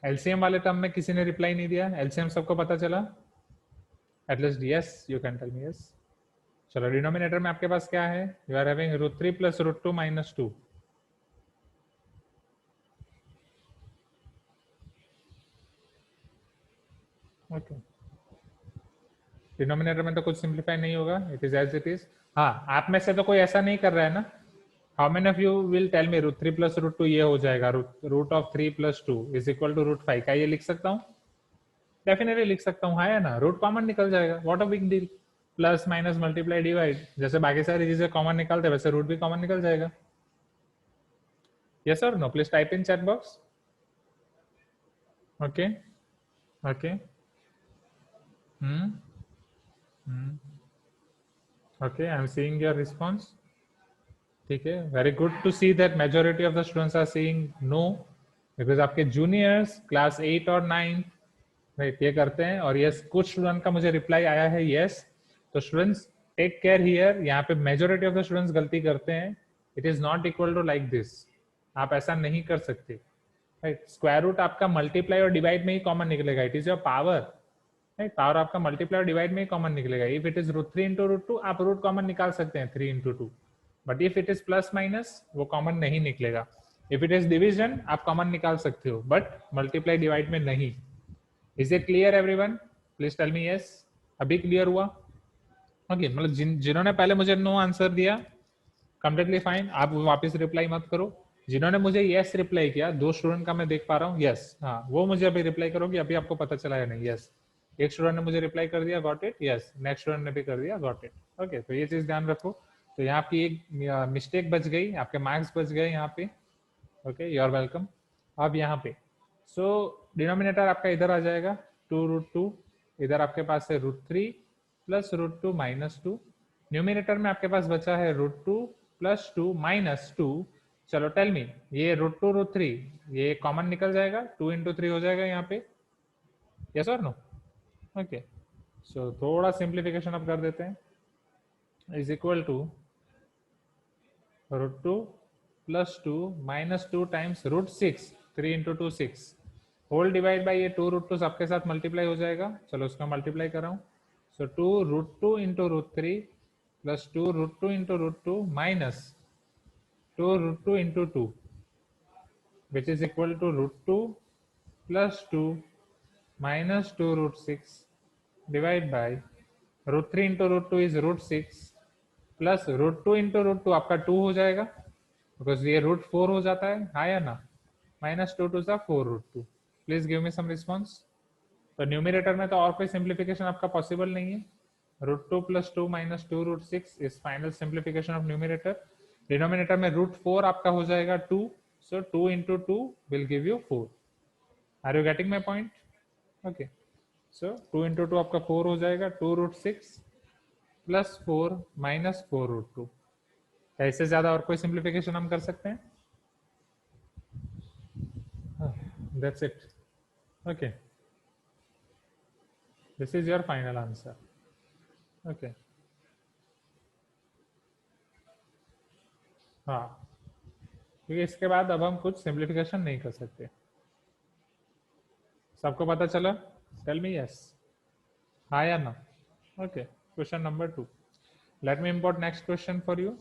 LCM वाले term में किसी ने reply नहीं दिया. LCM सबको पता चला? At least yes you can tell me yes. चलो डिनोमिनेटर में आपके पास क्या है? You are having √3 plus √2 minus 2. Okay denominator में तो कुछ सिंप्लीफाई नहीं होगा. It is as it is. हाँ आप में से तो कोई ऐसा नहीं कर रहा है ना. How many of you will tell me √3 plus √2 ये हो जाएगा. Root of 3 plus 2 is equal to √5. क्या ये लिख सकता हूँ? डेफिनेटली लिख सकता हूँ. हाँ या ना? रूट कॉमन निकल जाएगा. What a big deal. Plus minus multiply divide जैसे बाकी सारी चीजें कॉमन निकालते हैं वैसे रूट भी कॉमन निकल जाएगा. यस और no? Please type in chat box. Okay okay okay I am seeing your response. ठीक है very good to see that majority of the students are seeing no. Because आपके जूनियर्स क्लास 8 और 9 right ये करते हैं. और yes कुछ student का मुझे रिप्लाई आया है यस. तो स्टूडेंट्स टेक केयर हियर. यहाँ पे मेजोरिटी ऑफ द स्टूडेंट्स गलती करते हैं. It is not equal to like this. आप ऐसा नहीं कर सकते. राइट स्क्वायर रूट आपका मल्टीप्लाई और डिवाइड में ही कॉमन निकलेगा. It is your power. Right power आपका मल्टीप्लाई और डिवाइड में ही कॉमन निकलेगा. इफ इट इज √3 into √2 आप रूट कॉमन निकाल सकते हैं 3 into 2. But if it is plus minus वो कॉमन नहीं निकलेगा. इफ इट इज डिवीजन आप कॉमन निकाल सकते हो बट मल्टीप्लाई डिवाइड में नहीं. Is it clear everyone? Please tell me yes. अभी क्लियर हुआ? ओके मतलब जिन्होंने पहले मुझे नो आंसर दिया कंप्लीटली फाइन. आप वापस रिप्लाई मत करो. जिन्होंने मुझे यस रिप्लाई किया 2 स्टूडेंट का मैं देख पा रहा हूँ यस. हाँ वो मुझे अभी रिप्लाई करो कि अभी आपको पता चला है नहीं. यस एक स्टूडेंट ने मुझे रिप्लाई कर दिया got it. Yes next student ने भी कर दिया गॉट इट. ओके तो ये चीज ध्यान रखो. तो यहाँ आपकी एक मिस्टेक बच गई. आपके मार्क्स बच गए यहाँ पे. Okay you are welcome. अब यहाँ पे सो डिनोमिनेटर आपका इधर आ जाएगा 2√2. इधर आपके पास है √3 plus √2 minus 2. न्यूमिनेटर में आपके पास बचा है √2 plus 2 minus 2. चलो टेल मी ये √2 √3 ये कॉमन निकल जाएगा. 2 into 3 हो जाएगा यहाँ पे. यस और नो? ओके सो थोड़ा सिंप्लीफिकेशन अब कर देते हैं. Is equal to √2 plus 2 minus 2 times √6. 3 into 2 6 whole divide by ये 2√2 सबके साथ मल्टीप्लाई हो जाएगा. चलो उसका मल्टीप्लाई कर रहा हूँ. सो 2√2 into √3 plus 2√2 into √2 minus 2√2 into 2 which is equal to √2 plus 2 minus 2√6 divide by √3 into √2 is √6 plus √2 into √2 आपका 2 हो जाएगा बिकॉज ये √4 हो जाता है. हाँ या ना? minus 2 to 4√2. Please give me some response. तो न्यूमिनेटर में तो और कोई सिंप्लीफिकेशन आपका पॉसिबल नहीं है. √2 plus 2 minus 2√6 is final simplification of numerator. Denominator में √4 आपका हो जाएगा 2. So 2 into 2 will give you 4. Are you getting my point? Okay so 2 into 2 आपका 4 हो जाएगा. 2√6 plus 4 minus 4√2. इससे ज्यादा और कोई सिंप्लीफिकेशन हम कर सकते हैं? That's it. Okay. This is your final answer. Okay. हाँ, क्योंकि इसके बाद अब हम कुछ सिंप्लीफिकेशन नहीं कर सकते. सबको पता चला? टेल मी यस, हाँ या ना. Okay, question number 2. Late me import next question for you.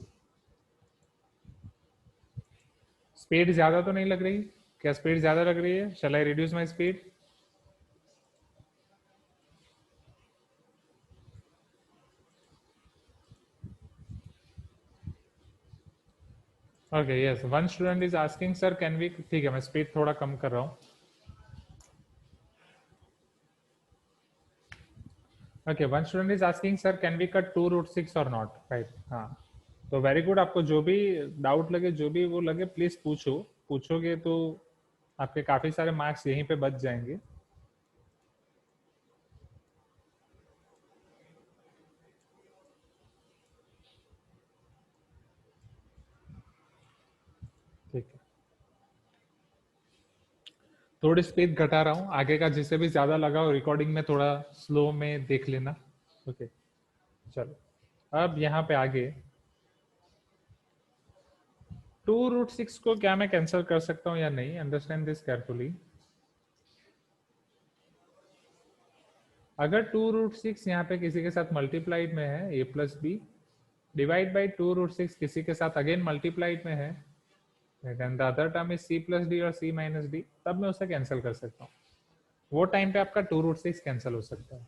Speed ज्यादा तो नहीं लग रही? क्या स्पीड ज्यादा लग रही है? Shall I reduce my speed? Okay yes, one student is asking sir can we, ठीक है मैं स्पीड थोड़ा कम कर रहा हूँ. Okay, one student is asking sir can we cut 2√6 और नॉट, राइट. हाँ, तो वेरी गुड. आपको जो भी डाउट लगे, जो भी वो लगे, प्लीज पूछो. पूछोगे तो आपके काफी सारे मार्क्स यहीं पे बच जाएंगे. ठीक है, थोड़ी स्पीड घटा रहा हूँ. आगे का जिसे भी ज्यादा लगा हो रिकॉर्डिंग में थोड़ा स्लो में देख लेना. ओके, चलो अब यहाँ पे आगे 2√6 को क्या मैं कैंसिल कर सकता हूँ या नहीं? Understand this carefully. अगर 2√6 यहाँ पे किसी के साथ मल्टीप्लाइड में है, a plus B divide by 2√6 किसी के साथ अगेन मल्टीप्लाइड में है, and the other term is c plus D और c माइनस डी, तब मैं उसे कैंसिल कर सकता हूँ. वो टाइम पे आपका 2√6 कैंसिल हो सकता है.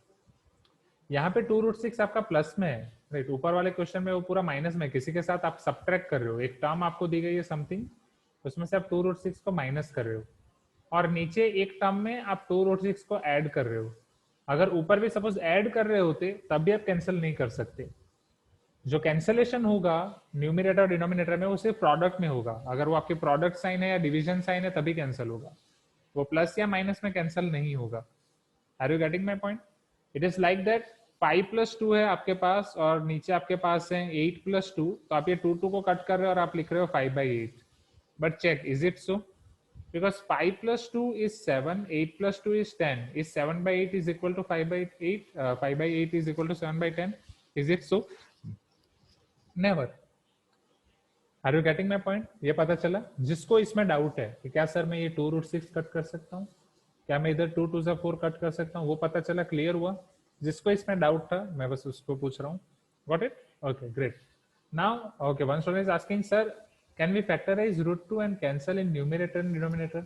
यहाँ पे 2√6 आपका प्लस में है, राइट. ऊपर वाले क्वेश्चन में वो पूरा माइनस में, किसी के साथ आप सब्ट्रैक्ट कर रहे हो. एक टर्म आपको दी गई है समथिंग, उसमें से आप 2√6 को माइनस कर रहे हो, और नीचे एक टर्म में आप 2√6 को ऐड कर रहे हो. अगर ऊपर भी सपोज ऐड कर रहे होते तब भी आप कैंसिल नहीं कर सकते. जो कैंसिलेशन होगा न्यूमिनेटर और डिनोमिनेटर में, वो सिर्फ प्रोडक्ट में होगा. अगर वो आपके प्रोडक्ट साइन है या डिवीजन साइन है तभी कैंसिल होगा. वो प्लस या माइनस में कैंसिल नहीं होगा. Are you getting my point? It is like that 5 + 2 है आपके पास और नीचे आपके पास है 8 + 2, तो आप ये 2 को कट कर रहे हो और आप लिख रहे हो 5/8. But check, is it so? Because 5 + 2 is 7, 8 + 2 is 10. Is 7/8 is equal to 5/8? 5/8 is equal to 7/10? Is it so? Never. Are you getting my point? ये पता चला? जिसको इसमें डाउट है कि क्या सर मैं ये 2√6 कट कर सकता हूँ, क्या मैं इधर 2 2 4 कट कर सकता हूँ, वो पता चला, क्लियर हुआ. जिसको इसमें डाउट था मैं बस उसको पूछ रहा हूँ. Got it? Okay, great. Now, okay, one student is asking, sir, can we factorize √2 and cancel in numerator and denominator?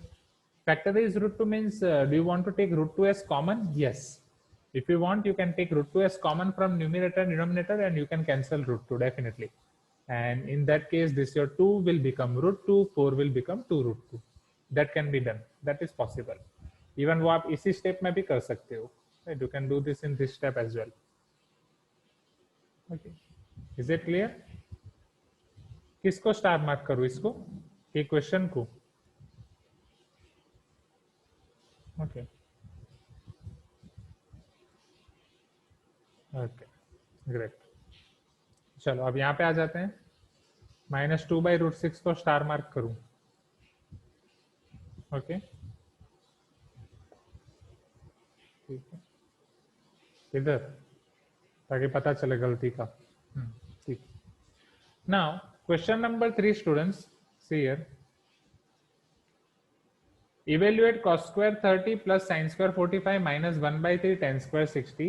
Factorize √2 means, do you want to take √2 as common? Yes. If you want, you can take √2 as common from numerator and denominator, and you can cancel √2 definitely. And in that case, this your 2 will become √2, 4 will become 2√2. That can be done. That is possible. Even वो आप इसी step में भी कर सकते हो. Right? You can do this in this step as well. Okay. Is it clear? किसको star mark करूं, इसको कि क्वेश्चन को? Okay okay, great. चलो अब यहाँ पे आ जाते हैं. -2/√6 को स्टार मार्क करूं. ओके, ठीक है, इधर, ताकि पता चले गलती का. ठीक. Now question number 3 students, see here. Evaluate cos square 30 plus sin square 45 minus 1/3 tan square 60.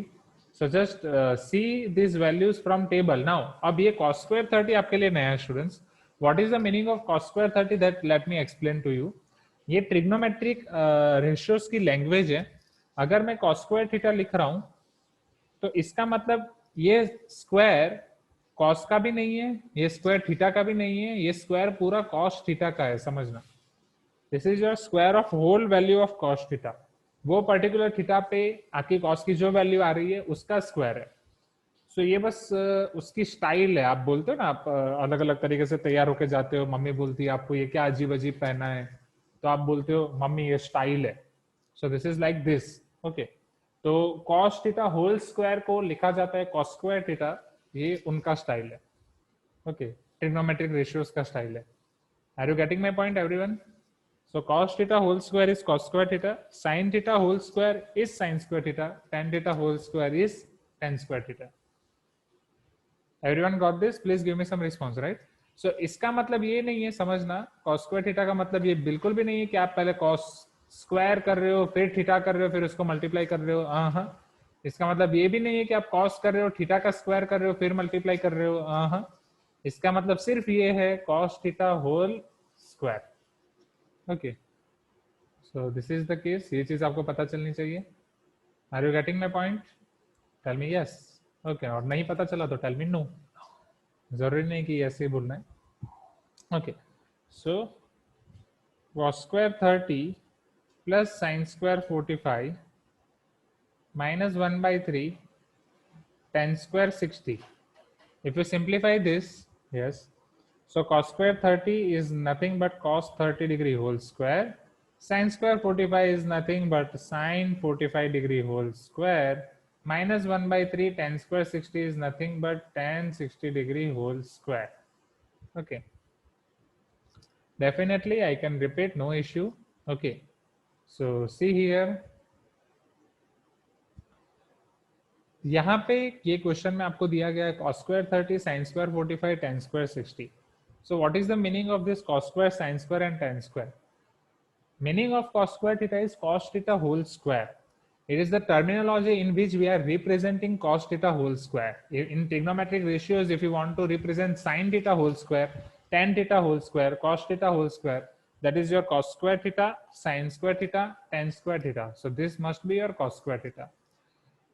So just see these values from table. Now, अब ये cos square 30 आपके लिए नया है students. What is the meaning of cos square 30? That let me explain to you. ये trigonometric ratios की language है. अगर मैं cos square थीटा लिख रहा हूं तो इसका मतलब ये स्क्वायर cos का भी नहीं है, ये स्क्वायर थीटा का भी नहीं है, ये स्क्वायर पूरा cos थीटा का है. समझना, this is your square of whole value of cos theta. वो पर्टिकुलर थीटा पे आपकी cos की जो वैल्यू आ रही है उसका स्क्वायर है. सो ये बस उसकी स्टाइल है. आप बोलते हो ना, आप अलग अलग तरीके से तैयार होके जाते हो, मम्मी बोलती है आपको ये क्या अजीब अजीब पहना है, तो आप बोलते हो मम्मी ये स्टाइल है. So this is like this. Okay, तो cos थीटा होल स्क्वायर को लिखा जाता है cos स्क्वायर थीटा. ये उनका स्टाइल है. ओके, ट्रिग्नोमेट्रिक रेशियोज का स्टाइल है. Are you getting my point everyone? So cos theta whole square is cos square theta, sin theta whole square is sin square theta, tan theta whole square is tan square theta. Everyone got this? Please give me some response, right? So इसका मतलब ये नहीं है समझना, cos square theta का मतलब ये बिल्कुल भी नहीं है कि आप पहले cos स्क्वायर कर रहे हो फिर थीटा कर रहे हो फिर उसको मल्टीप्लाई कर रहे हो. हाँ, इसका मतलब ये भी नहीं है कि आप cos कर रहे हो थीटा का स्क्वायर कर रहे हो फिर मल्टीप्लाई कर रहे हो. हाँ, इसका मतलब सिर्फ ये है cos theta whole square. Okay, so this is the case. ये चीज आपको पता चलनी चाहिए. Are you getting my point? Tell me yes. Okay, और नहीं पता चला तो टेल मी नो. जरूरी नहीं कि ऐसे ही बोलना है. Okay, so cos square 30 plus sin square 45 minus 1 by 3 tan square 60. If you simplify this, yes, so cos square 30 is nothing but cos 30 degree whole square. Sin square 45 is nothing but sin 45 degree whole square minus 1 by 3 tan square 60 is nothing but tan 60 degree whole square. Okay, definitely I can repeat, no issue. Okay, so see here, यहाँ पे ये question में आपको दिया गया है cos square 30 sin square 45 tan square 60. So what is the meaning of this cos square sin square and tan square? Meaning of cos square theta is cos theta whole square. It is the terminology in which we are representing cos theta whole square. In trigonometric ratios, if you want to represent sin theta whole square, tan theta whole square, cos theta whole square, that is your cos square theta, sin square theta, tan square theta. So this must be your cos square theta.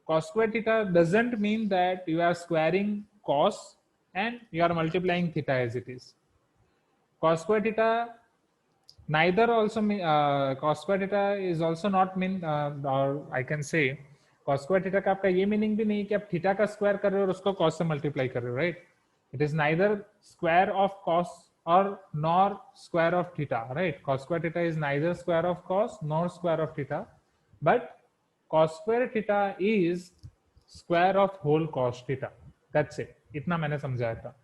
Cos square theta doesn't mean that you are squaring cos and you are multiplying theta as it is. Cos square theta neither also mean cos square theta is also not mean or I can say cos square theta का आपका ये meaning भी नहीं है कि आप theta का square कर रहे हो और उसको cos से मल्टीप्लाई कर रहे हो, right? It is neither square of cos or nor square of theta, right? Cos square theta is neither square of cos nor square of theta, but cos square theta is square of whole cos theta. That's it. इतना मैंने समझाया था.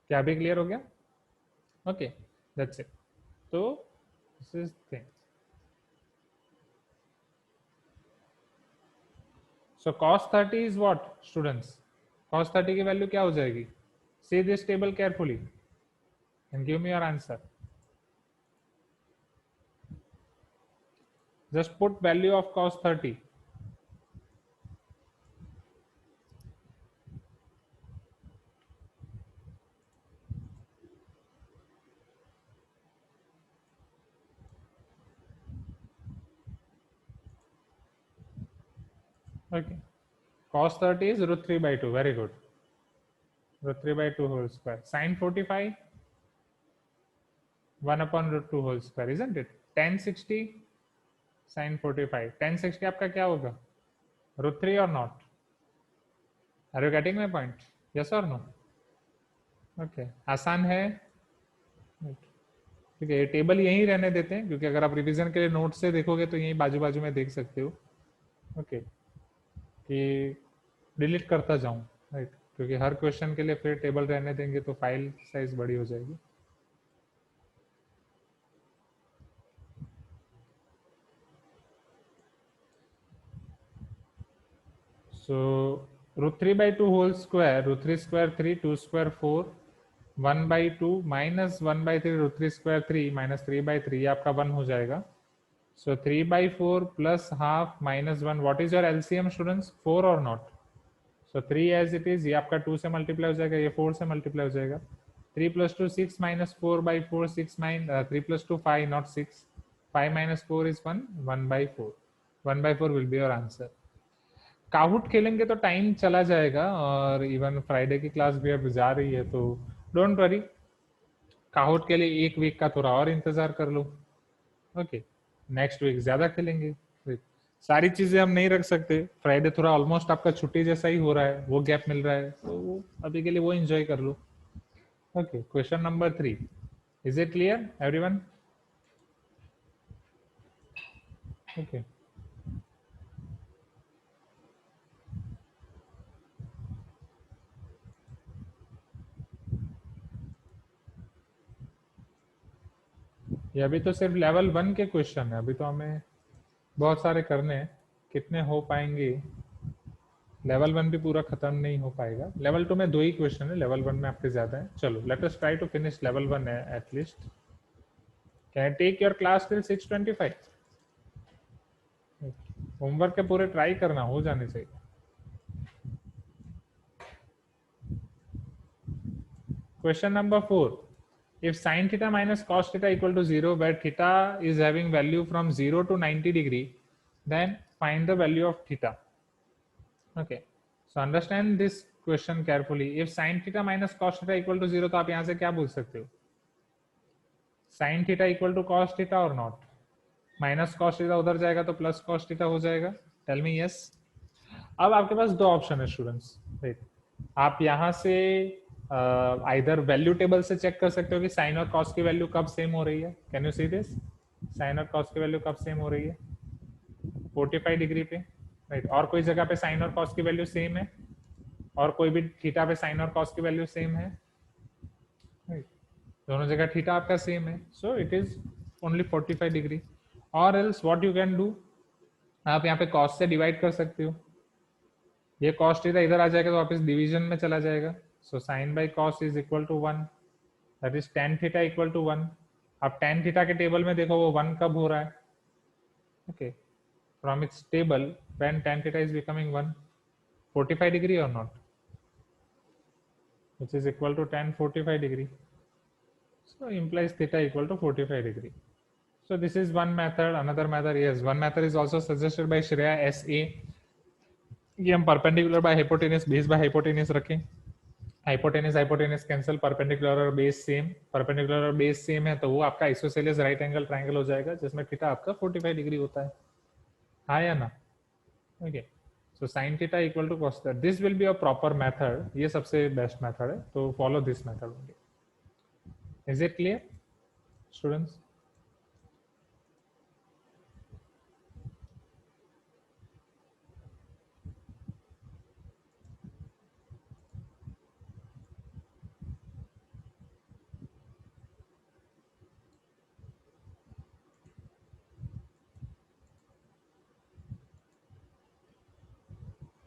क्या अभी clear हो गया? Okay, that's it. तो this is thing. So cos 30 is what students? cos 30 की वैल्यू क्या हो जाएगी? See this table carefully and give me your answer. Just put value of cos 30. Okay, cos 30 is root 3 by 2. Very good. Root 3 by 2 whole square. Sin 45 1 upon root 2 whole square, isn't it? Tan 60 sin 45. Tan 60 आपका क्या होगा? root 3 or not? Are you getting my point? Yes or no? Okay, आसान है. ठीक है, ये table यहीं रहने देते हैं क्योंकि अगर आप रिवीजन के लिए नोट से देखोगे तो यहीं बाजू बाजू में देख सकते हो. ओके, कि डिलीट करता जाऊं, राइट? क्योंकि हर क्वेश्चन के लिए फिर टेबल रहने देंगे तो फाइल साइज बड़ी हो जाएगी. So root 3 by 2 whole square, root 3 square 3, 2 square 4, 1 by 2 minus 1 by 3 root 3 square 3 minus 3 by 3 आपका 1 हो जाएगा. So 3 by 4 plus half minus 1. What is your LCM students? 4 or not? So 3 as it is, ये आपका 2 से multiply हो जाएगा, ये 4 से मल्टीप्लाई हो जाएगा. 3 plus 2 6 minus 4 by 4 6 3 plus 2 5 not 6. 5 minus 4 is 1, 1 by 4. 1 by 4 will be your answer. काहुट खेलेंगे तो टाइम चला जाएगा और इवन फ्राइडे की क्लास भी अब जा रही है, तो डोंट वरी, काहुट के लिए एक वीक का थोड़ा और इंतजार कर लो. ओके, नेक्स्ट वीक ज्यादा खेलेंगे. सारी चीजें हम नहीं रख सकते. फ्राइडे थोड़ा ऑलमोस्ट आपका छुट्टी जैसा ही हो रहा है, वो गैप मिल रहा है, तो अभी के लिए वो एंजॉय कर लो. Okay, question number 3. Is it clear everyone? Okay, ये अभी तो सिर्फ लेवल 1 के क्वेश्चन है, अभी तो हमें बहुत सारे करने हैं, कितने हो पाएंगे। लेवल 1 भी पूरा खत्म नहीं हो पाएगा। लेवल 2 में 2 ही क्वेश्चन है, लेवल 1 में आपके ज्यादा है। चलो let us try to finish level 1 है at least. Can I take your class till 6:25? Homework के पूरे ट्राई करना, हो जाने चाहिए। Question number 4. If sin theta minus cos theta equal to 0, where theta is having value from 0 to 90 degree, then find the value of theta. Okay. So understand this question carefully. If sin theta minus cos theta equal to 0, तो आप यहाँ से क्या बोल सकते हो? Sin theta equal to cos theta or not? Minus cos theta उधर जाएगा तो प्लस cos theta हो जाएगा। Tell me yes. अब आपके पास दो ऑप्शन है स्टूडेंट्स, राइट। आप यहाँ से आइदर वैल्यू टेबल से चेक कर सकते हो कि साइन और कॉस की वैल्यू कब सेम हो रही है। Can you see this? Sine और कॉस की वैल्यू कब सेम हो रही है? 45 डिग्री पे, राइट। और कोई जगह पे साइन और कॉस की वैल्यू सेम है, और कोई भी थीटा पे साइन और कॉस की वैल्यू सेम है, राइट। दोनों जगह थीटा आपका सेम है, so it is only 45 degree. और else what you can do, आप यहाँ पे कॉस से डिवाइड कर सकते हो। ये कॉस थीटा इधर आ जाएगा तो वापस डिवीजन में चला जाएगा। So sine by cos is equal to 1, that is tan theta equal to 1। अब टेन थीटा के टेबल में देखो वो 1 कब हो रहा है? Okay, from its table when tan theta is becoming 1, 45 degree और not, which is equal to tan 45 degree. So implies theta equal to 45 degree. So this is one method. Another method, yes, one method is also suggested by Shreya SA. ये हम perpendicular by hypotenuse, base by hypotenuse रखें। Hypotenuse hypotenuse cancel, perpendicular और base same. Perpendicular और base same है तो वो आपका isosceles right angle triangle हो जाएगा जिसमें थीटा आपका 45 डिग्री होता है, हाँ या ना? Okay, so sine theta equal to cos theta, this will be a proper method. ये सबसे बेस्ट मेथड है, तो follow this method only. Is it clear students?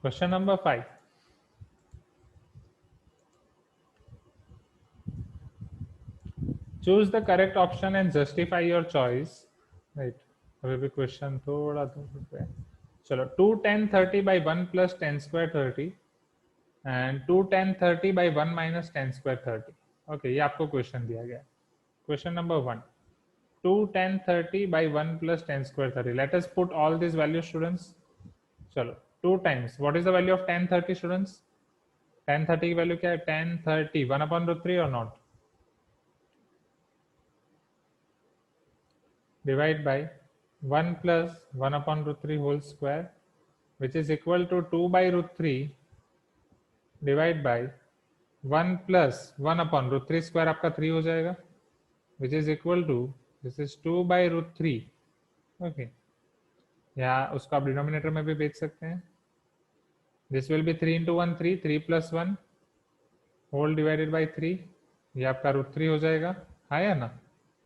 Question number 5. Choose the correct option and justify your choice. Right. अभी भी question थोड़ा दूर पे। चलो 2 10 30 by 1 plus 10 square 30 and 2 10 30 by 1 minus 10 square 30. Okay, ये आपको क्वेश्चन दिया गया। Question number 1. 2 10 30 by 1 plus 10 square 30. Let us put all these values, students. चलो 2 times. What is the value of 10 30, students? 10 30 की वैल्यू क्या है? 10 30 1 upon root 3 or not? Divide by 1 plus 1 upon root 3 whole square, which is equal to 2 by root 3 divide by 1 plus 1 upon root 3 square आपका 3 हो जाएगा, which is equal to, this is 2 by root 3. Okay, या उसको आप denominator में भी बेच सकते हैं। This will be 3 into 1 3, 3 plus 1 whole divided by 3, ये आपका root 3 हो जाएगा, हाँ या ना?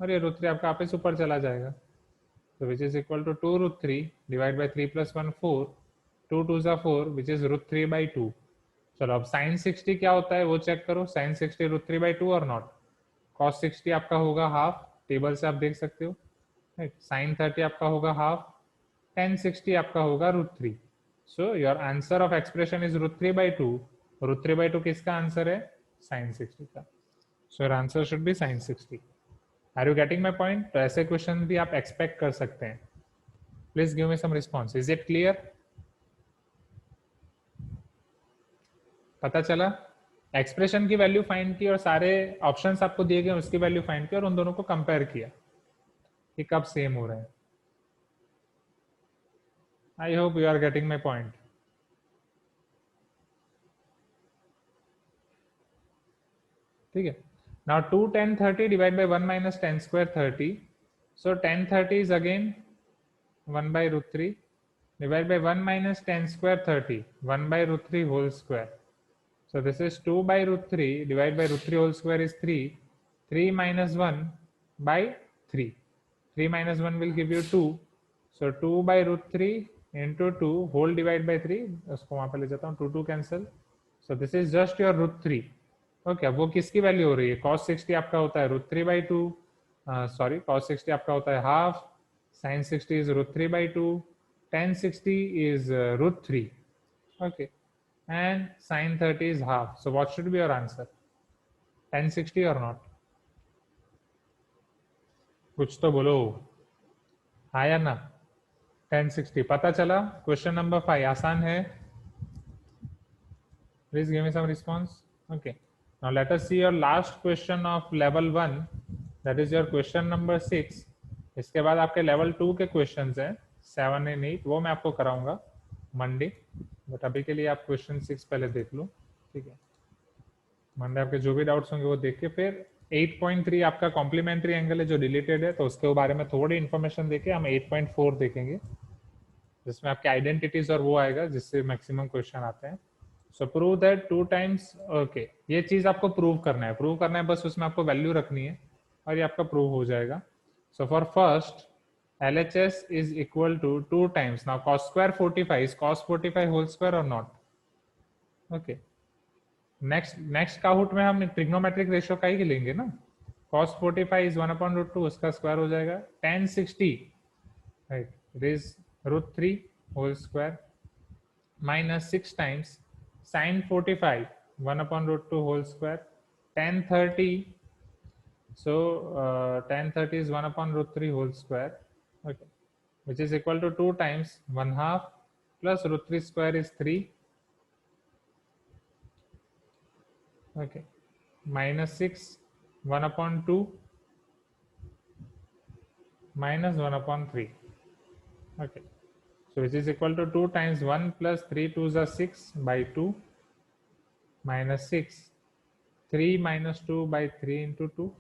और ये root 3 आपका आपस ऊपर चला जाएगा, so which is equal to 2 root 3 divided by 3 plus 1 4, 2 2s are 4, which is root 3 by 2. चलो अब sin 60 क्या होता है वो चेक करो। sin 60 root 3 by 2 और नॉट? cos 60 आपका होगा हाफ, टेबल से आप देख सकते हो, राइट। sin 30 आपका होगा हाफ, tan 60 आपका होगा root 3. So your answer of expression is root 3 by 2. root 3 by 2 किसका आंसर है? sin 60 का। So your answer should be sin 60. Are you getting my point? तो ऐसे क्वेश्चन भी आप एक्सपेक्ट कर सकते हैं। Please give me some response. Is it clear? पता चला? एक्सप्रेशन की वैल्यू फाइंड की और सारे ऑप्शंस आपको दिए गए उसकी वैल्यू फाइंड की और उन दोनों को कंपेयर किया कि कब सेम हो रहे हैं। I hope you are getting my point. ठीक है, now 2 10 30 divide by 1 minus 10 square 30. So 10 30 is again 1 by root 3 divided by 1 minus 10 square 30, 1 by root 3 whole square. So this is 2 by root 3 divided by root 3 whole square is 3, 3 minus 1 by 3. 3 minus 1 will give you 2. So 2 by root 3 into 2 whole divide by 3. उसको वहां पे ले जाता हूँ, 2 cancel. So this is just your root 3. Okay, अब वो किसकी value हो रही है? cos 60 आपका होता है root 3 by 2. Sorry, cos 60 आपका होता है half. Sin 60 is root 3 by 2. Tan 60 is root 3. Okay, and sin 30 is half. So what should be your answer? Tan 60 or not? कुछ तो बोलो, हाँ या ना? 1060 पता चला? क्वेश्चन नंबर 5 आसान है. Please give me some response. Okay. Now let us see your last question of level 1. That is your question number 6. इसके बाद आपके level 2 के questions हैं 7 and 8. वो मैं आपको कराऊंगा मंडे. बट अभी के लिए आप क्वेश्चन 6 पहले देख लो. ठीक है, मंडे आपके जो भी डाउट्स होंगे वो देख के फिर 8.3 आपका कॉम्प्लीमेंट्री एंगल है जो डिलीटेड है, तो उसके बारे में थोड़ी इन्फॉर्मेशन देके हम 8.4 देखेंगे जिसमें आपके आइडेंटिटीज और वो आएगा जिससे मैक्सिमम क्वेश्चन आते हैं. सो प्रूव दैट 2 times. ओके, ये चीज आपको प्रूव करना है, बस उसमें आपको वैल्यू रखनी है और ये आपका प्रूव हो जाएगा. So for first LHS is equal to 2 times. Now cos square 45 is cos 45 whole square or not? Okay. Next cout में हम ट्रिग्नोमेट्रिक रेशियो का ही लेंगे ना. cos 45 is 1/√2, उसका स्क्वायर हो जाएगा. tan 60, right, it is √3 whole square minus 6 times sin 45 1/√2 whole square. tan 30, so tan 30 is 1/√3 whole square. Okay, which is equal to 2 times 1/2 plus √3 square is 3. Okay, minus 6 1/2 minus 1/3. Okay, so which is equal to 2 times 1 plus 3 2s are 6 by 2 minus 6 3 minus 2 by 3 into 2.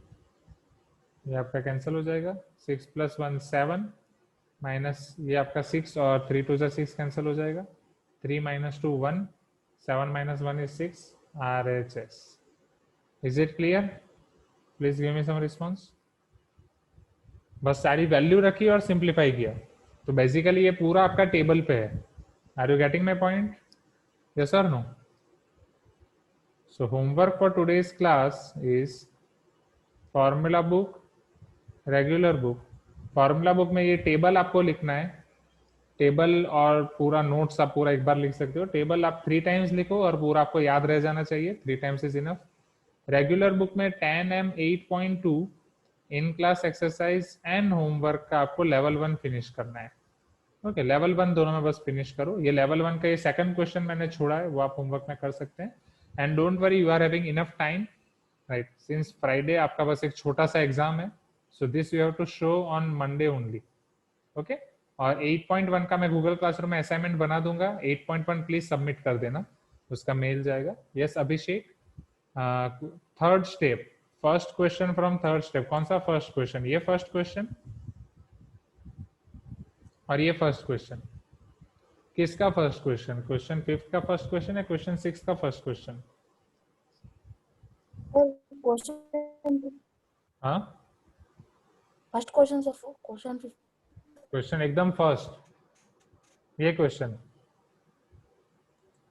ये आपका cancel हो जाएगा. 6 plus 1 7 minus ये आपका 6 और 3 2s are 6 cancel हो जाएगा. 3 minus 2 1, 7 minus 1 is 6. RHS. Is it clear? Please give me some response. बस सारी वैल्यू रखी और सिंप्लीफाई किया, तो बेसिकली ये पूरा आपका टेबल पे है. Are you getting my point? Yes और no? So homework for today's class is formula book, regular book. Formula book में ये टेबल आपको लिखना है. टेबल और पूरा नोट्स आप पूरा एक बार लिख सकते हो. टेबल आप 3 times लिखो और पूरा आपको याद रह जाना चाहिए. 3 times is enough. Regular book में 10M 8.2 in class exercise and homework का आपको लेवल 1 फिनिश करना है. ओके, लेवल 1 दोनों में बस फिनिश करो. ये लेवल 1 का ये सेकंड क्वेश्चन मैंने छोड़ा है, वो आप होमवर्क में कर सकते हैं. And don't worry, you are having enough time, right, since Friday आपका बस एक छोटा सा एग्जाम है. So this you have to show on Monday only. Okay, और 8.1 का मैं गूगल क्लासरूम में असाइनमेंट बना दूंगा. 8.1 प्लीज सबमिट कर देना, उसका मेल जाएगा. Yes Abhishek, third step, first question from third step. कौन सा फर्स्ट क्वेश्चन? ये फर्स्ट क्वेश्चन और ये फर्स्ट क्वेश्चन. किसका फर्स्ट क्वेश्चन? क्वेश्चन 5 का फर्स्ट क्वेश्चन है, क्वेश्चन 6 का फर्स्ट क्वेश्चन? हाँ, first question sir. Question 5. Question एकदम फर्स्ट. ये क्वेश्चन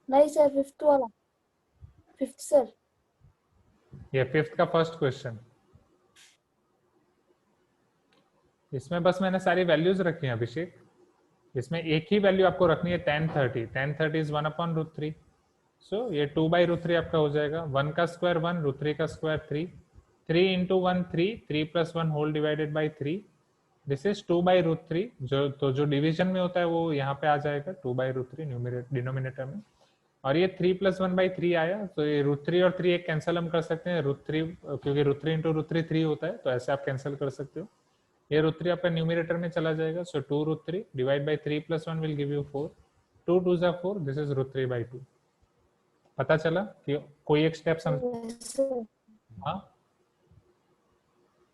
नहीं सर, 5th वाला. 5th sir. ये 5th का फर्स्ट क्वेश्चन. इसमें बस मैंने सारी वैल्यूज रखी हैं अभिषेक. इसमें एक ही वैल्यू आपको रखनी है, tan 30. tan 30 is 1/√3. सो ये 2/√3 आपका हो जाएगा. 1 का स्क्वायर 1, √3 का square 3. 3 into 1 3, 3 plus 1 whole divided by 3. This is 2/√3. जो डिवीजन में होता है वो यहाँ पे आ जाएगा 2/√3 डिनोमिनेटर में. और ये 3 + 1/3 आया, तो ये √3 और 3 एक कैंसिल हम कर सकते हैं. √3 क्योंकि √3 into √3 3 होता है, तो ऐसे आप कैंसिल कर सकते हो. ये √3 आपका न्यूमिनेटर में चला जाएगा. सो 2√3 divide by 3 + 1 will give you 4. 2 2s are 4. This is √3/2. पता चला कि कोई एक स्टेप समझ? हाँ,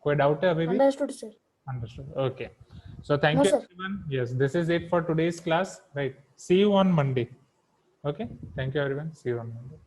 कोई डाउट है अभी भी? Understood sir. Understood. Okay. So thank you everyone. Yes, this is it for today's class. Right. See you on Monday. Okay. Thank you everyone. See you on Monday.